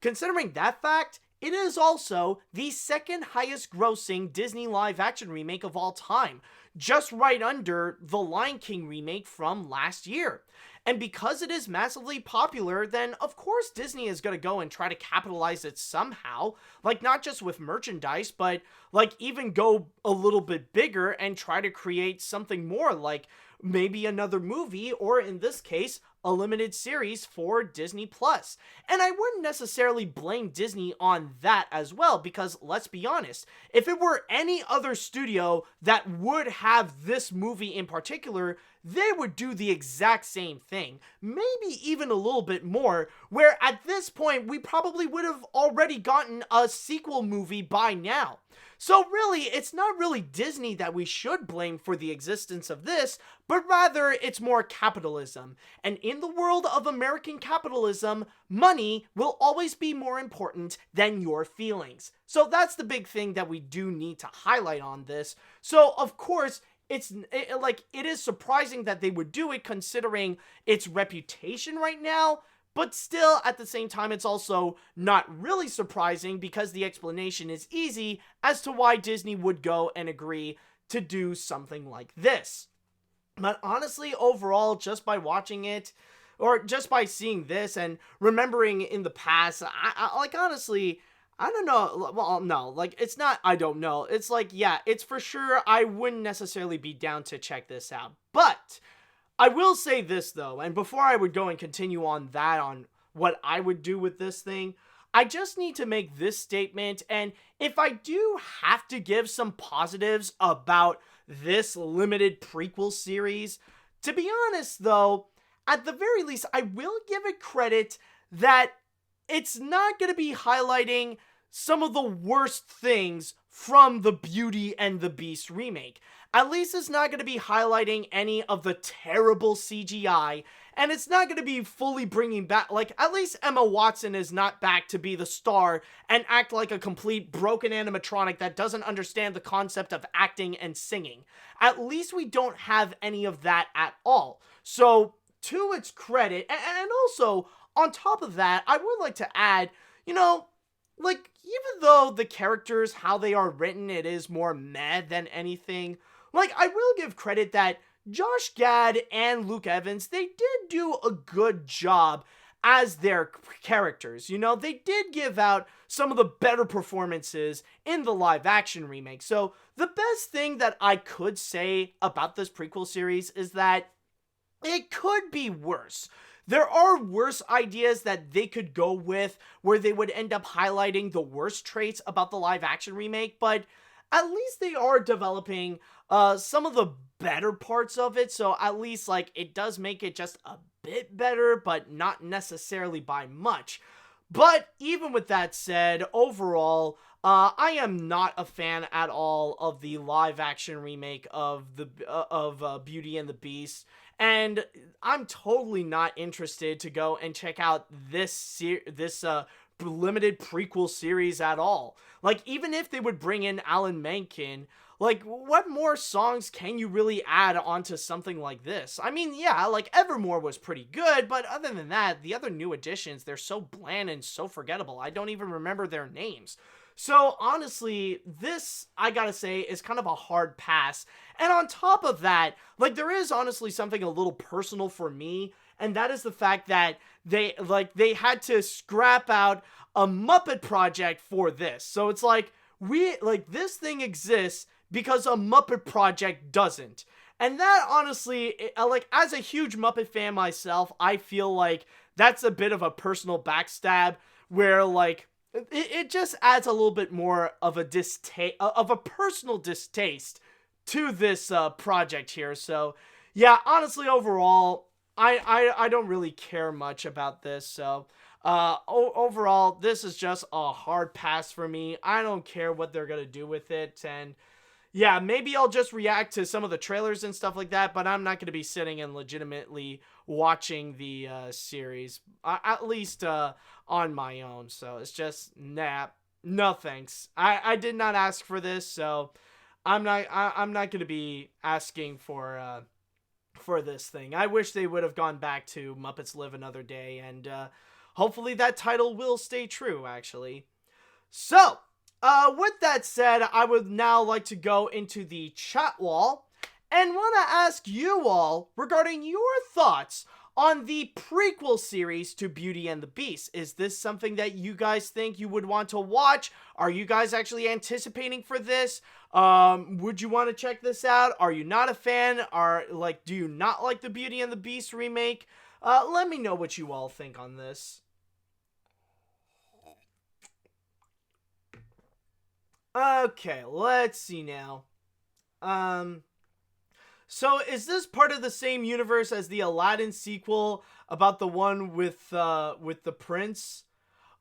considering that fact, it is also the second highest grossing Disney live-action remake of all time, just right under the Lion King remake from last year. And because it is massively popular, then of course Disney is going to go and try to capitalize it somehow. Like, not just with merchandise, but like even go a little bit bigger and try to create something more, like maybe another movie, or in this case, a limited series for Disney Plus. And I wouldn't necessarily blame Disney on that as well, because let's be honest, if it were any other studio that would have this movie in particular, they would do the exact same thing, maybe even a little bit more, where at this point we probably would have already gotten a sequel movie by now. So really, it's not really Disney that we should blame for the existence of this, but rather it's more capitalism. And in the world of American capitalism, money will always be more important than your feelings. So that's the big thing that we do need to highlight on this. So of course, it is surprising that they would do it considering its reputation right now. But still, at the same time, it's also not really surprising because the explanation is easy as to why Disney would go and agree to do something like this. But honestly, overall, just by watching it, or just by seeing this and remembering in the past, honestly, I don't know. Well, no, it's not, I don't know. It's yeah, it's for sure, I wouldn't necessarily be down to check this out. But I will say this, though, and before I would go and continue on that, on what I would do with this thing, I just need to make this statement, and if I do have to give some positives about this limited prequel series, to be honest, though, at the very least, I will give it credit that it's not going to be highlighting some of the worst things from the Beauty and the Beast remake. At least it's not going to be highlighting any of the terrible CGI, and it's not going to be fully bringing back, at least Emma Watson is not back to be the star and act like a complete broken animatronic that doesn't understand the concept of acting and singing. At least we don't have any of that at all. So, to its credit, and also, on top of that, I would like to add, even though the characters, how they are written, it is more meh than anything, I will give credit that Josh Gad and Luke Evans, they did do a good job as their characters. They did give out some of the better performances in the live-action remake. So, the best thing that I could say about this prequel series is that it could be worse. There are worse ideas that they could go with where they would end up highlighting the worst traits about the live-action remake, but at least they are developing some of the better parts of it, so at least, it does make it just a bit better, but not necessarily by much. But even with that said, overall, I am not a fan at all of the live-action remake of Beauty and the Beast, and I'm totally not interested to go and check out this limited prequel series at all. Even if they would bring in Alan Menken, what more songs can you really add onto something like this? I mean, yeah, Evermore was pretty good, but other than that, the other new additions, they're so bland and so forgettable. I don't even remember their names. So, honestly, this, I gotta say, is kind of a hard pass. And on top of that, there is honestly something a little personal for me, and that is the fact that they had to scrap out a Muppet project for this. So it's this thing exists because a Muppet project doesn't. And that, honestly, as a huge Muppet fan myself, I feel like that's a bit of a personal backstab where, it just adds a little bit more of a personal distaste to this project here. So, yeah, honestly, overall, I don't really care much about this. So, overall, this is just a hard pass for me. I don't care what they're gonna do with it, and yeah, maybe I'll just react to some of the trailers and stuff like that, but I'm not going to be sitting and legitimately watching the series, at least on my own. So it's just, nah, no thanks. I did not ask for this, so I'm not going to be asking for this thing. I wish they would have gone back to Muppets Live Another Day, and hopefully that title will stay true, actually. So, with that said, I would now like to go into the chat wall and want to ask you all regarding your thoughts on the prequel series to Beauty and the Beast. Is this something that you guys think you would want to watch? Are you guys actually anticipating for this? Would you want to check this out? Are you not a fan? Do you not like the Beauty and the Beast remake? Let me know what you all think on this. Okay, let's see now. So is this part of the same universe as the Aladdin sequel about the one with the prince?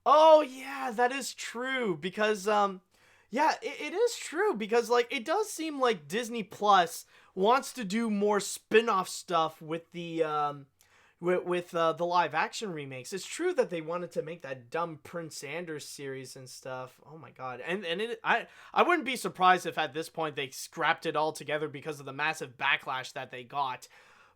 Oh yeah, that is true because yeah, it is true because like it does seem like Disney Plus wants to do more spin-off stuff with the the live action remakes. It's true that they wanted to make that dumb Prince Anders series and stuff. Oh my god. And I wouldn't be surprised if at this point they scrapped it all together because of the massive backlash that they got.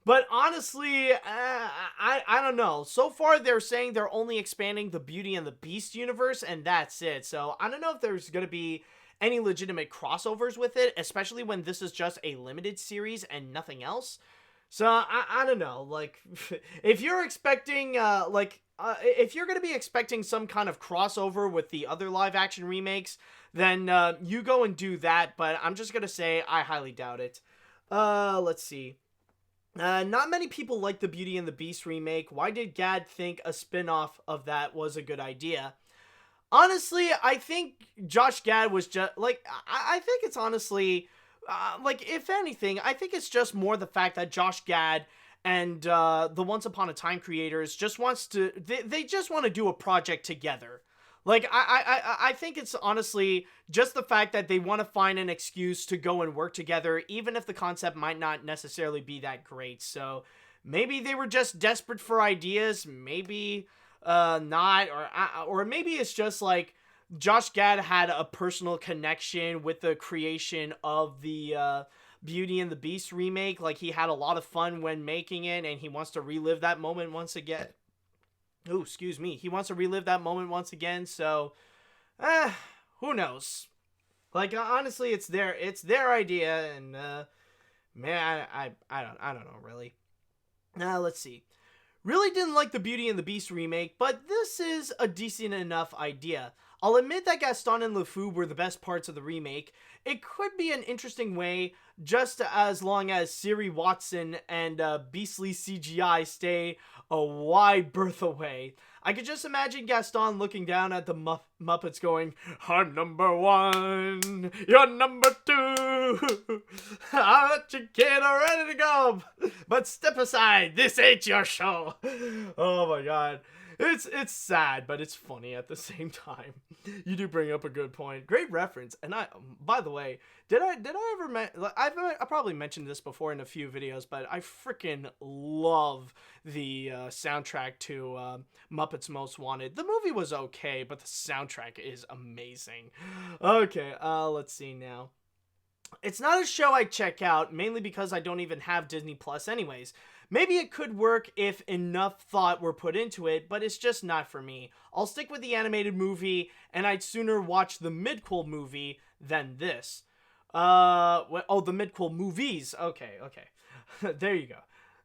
But honestly, I don't know. So far, they're saying they're only expanding the Beauty and the Beast universe, and that's it. So I don't know if there's going to be any legitimate crossovers with it, especially when this is just a limited series and nothing else. So I don't know. Like, if you're expecting, if you're going to be expecting some kind of crossover with the other live-action remakes, then you go and do that. But I'm just going to say I highly doubt it. Let's see. Not many people like the Beauty and the Beast remake. Why did Gad think a spin-off of that was a good idea? Honestly, I think Josh Gad was just, like, I think it's honestly, like, if anything, I think it's just more the fact that Josh Gad and the Once Upon a Time creators just wants to, they just want to do a project together. Like, I think it's honestly just the fact that they want to find an excuse to go and work together, even if the concept might not necessarily be that great. So maybe they were just desperate for ideas, maybe not, or maybe it's just like Josh Gad had a personal connection with the creation of the Beauty and the Beast remake. Like, he had a lot of fun when making it, and he wants to relive that moment once again. Oh, excuse me. He wants to relive that moment once again, so who knows? Like, honestly, it's their idea, and man, I don't know really. Let's see. Really didn't like the Beauty and the Beast remake, but this is a decent enough idea. I'll admit that Gaston and Lefou were the best parts of the remake. It could be an interesting way, just as long as Siri Watson and beastly CGI stay a wide berth away. I could just imagine Gaston looking down at the Muppets going, "I'm number one, you're number two. I'll let you get ready to go, but step aside, this ain't your show." Oh my god. It's sad, but it's funny at the same time. You do bring up a good point. Great reference. And by the way, did I ever I probably mentioned this before in a few videos, but I freaking love the soundtrack to Muppets Most Wanted. The movie was okay, but the soundtrack is amazing. Okay, let's see now. It's not a show I check out, mainly because I don't even have Disney Plus anyways. Maybe it could work if enough thought were put into it, but it's just not for me. I'll stick with the animated movie, and I'd sooner watch the midquel movie than this. The midquel movies. Okay. There you go.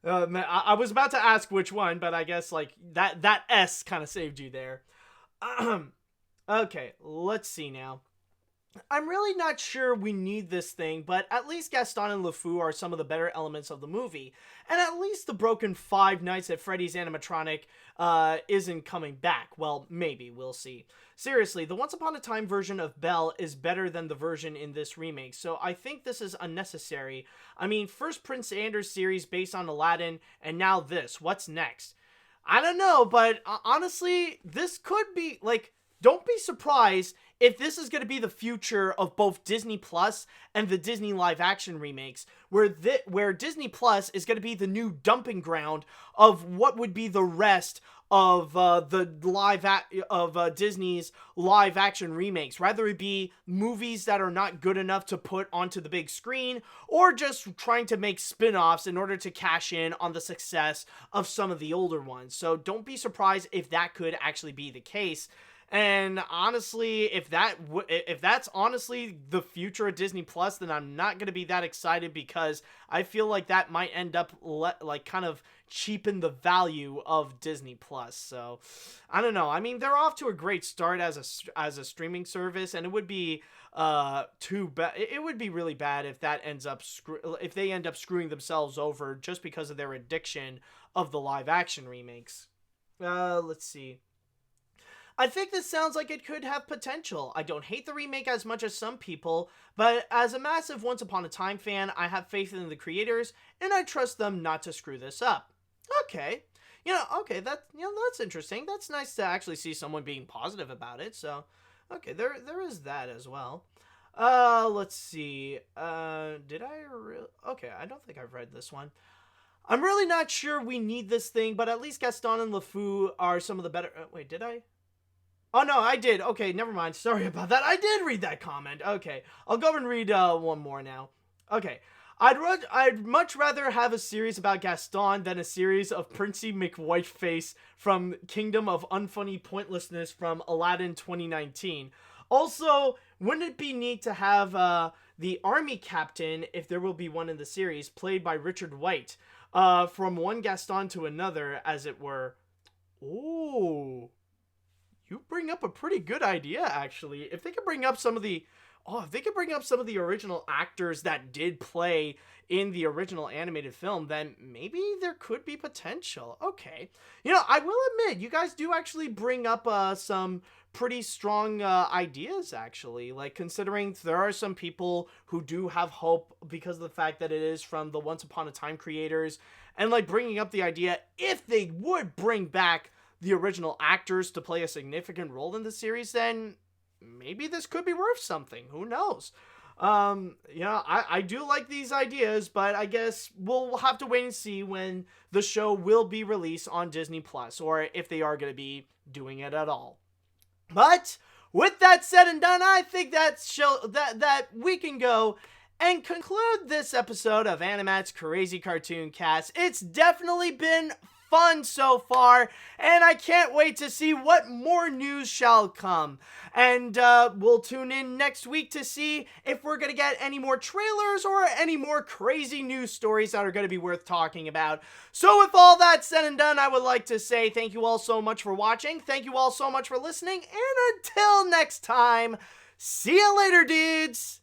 I was about to ask which one, but I guess, like, that S kind of saved you there. Okay, let's see now. I'm really not sure we need this thing, but at least Gaston and Lefou are some of the better elements of the movie. And at least the broken Five Nights at Freddy's animatronic isn't coming back. Well, maybe, we'll see. Seriously, the Once Upon a Time version of Belle is better than the version in this remake, so I think this is unnecessary. I mean, first Prince Anders series based on Aladdin, and now this. What's next? I don't know, but honestly, this could be, like, don't be surprised if this is going to be the future of both Disney Plus and the Disney live-action remakes, where Disney Plus is going to be the new dumping ground of what would be the rest of Disney's live-action remakes. Rather it be movies that are not good enough to put onto the big screen, or just trying to make spin-offs in order to cash in on the success of some of the older ones. So don't be surprised if that could actually be the case. And honestly, if that's honestly the future of Disney Plus, then I'm not going to be that excited, because I feel like that might end up like kind of cheapen the value of Disney Plus. So I don't know. I mean, they're off to a great start as a streaming service, and it would be too bad. It would be really bad if that ends up if they end up screwing themselves over just because of their addiction of the live action remakes. Let's see. I think this sounds like it could have potential. I don't hate the remake as much as some people, but as a massive Once Upon a Time fan, I have faith in the creators, and I trust them not to screw this up. Okay. Okay, that's interesting. That's nice to actually see someone being positive about it, so, okay, there is that as well. Let's see, okay, I don't think I've read this one. I'm really not sure we need this thing, but at least Gaston and Lefou are some of the better, wait, did I? Oh, no, I did. Okay, never mind. Sorry about that. I did read that comment. Okay, I'll go and read one more now. Okay, I'd much rather have a series about Gaston than a series of Princey McWhiteface from Kingdom of Unfunny Pointlessness from Aladdin 2019. Also, wouldn't it be neat to have the army captain, if there will be one in the series, played by Richard White, from one Gaston to another, as it were? Ooh. You bring up a pretty good idea, actually. If they could bring up some of the original actors that did play in the original animated film, then maybe there could be potential. Okay. I will admit, you guys do actually bring up some pretty strong ideas, actually. Like, considering there are some people who do have hope because of the fact that it is from the Once Upon a Time creators, and like bringing up the idea, if they would bring back the original actors to play a significant role in the series, then maybe this could be worth something. Who knows? I do like these ideas, but I guess we'll have to wait and see when the show will be released on Disney Plus, or if they are going to be doing it at all. But with that said and done, I think that we can go and conclude this episode of AniMat's Crazy Cartoon Cast. It's definitely been fun so far, and I can't wait to see what more news shall come. And we'll tune in next week to see if we're gonna get any more trailers or any more crazy news stories that are gonna be worth talking about. So with all that said and done, I would like to say thank you all so much for watching, thank you all so much for listening, and until next time, see ya later, dudes!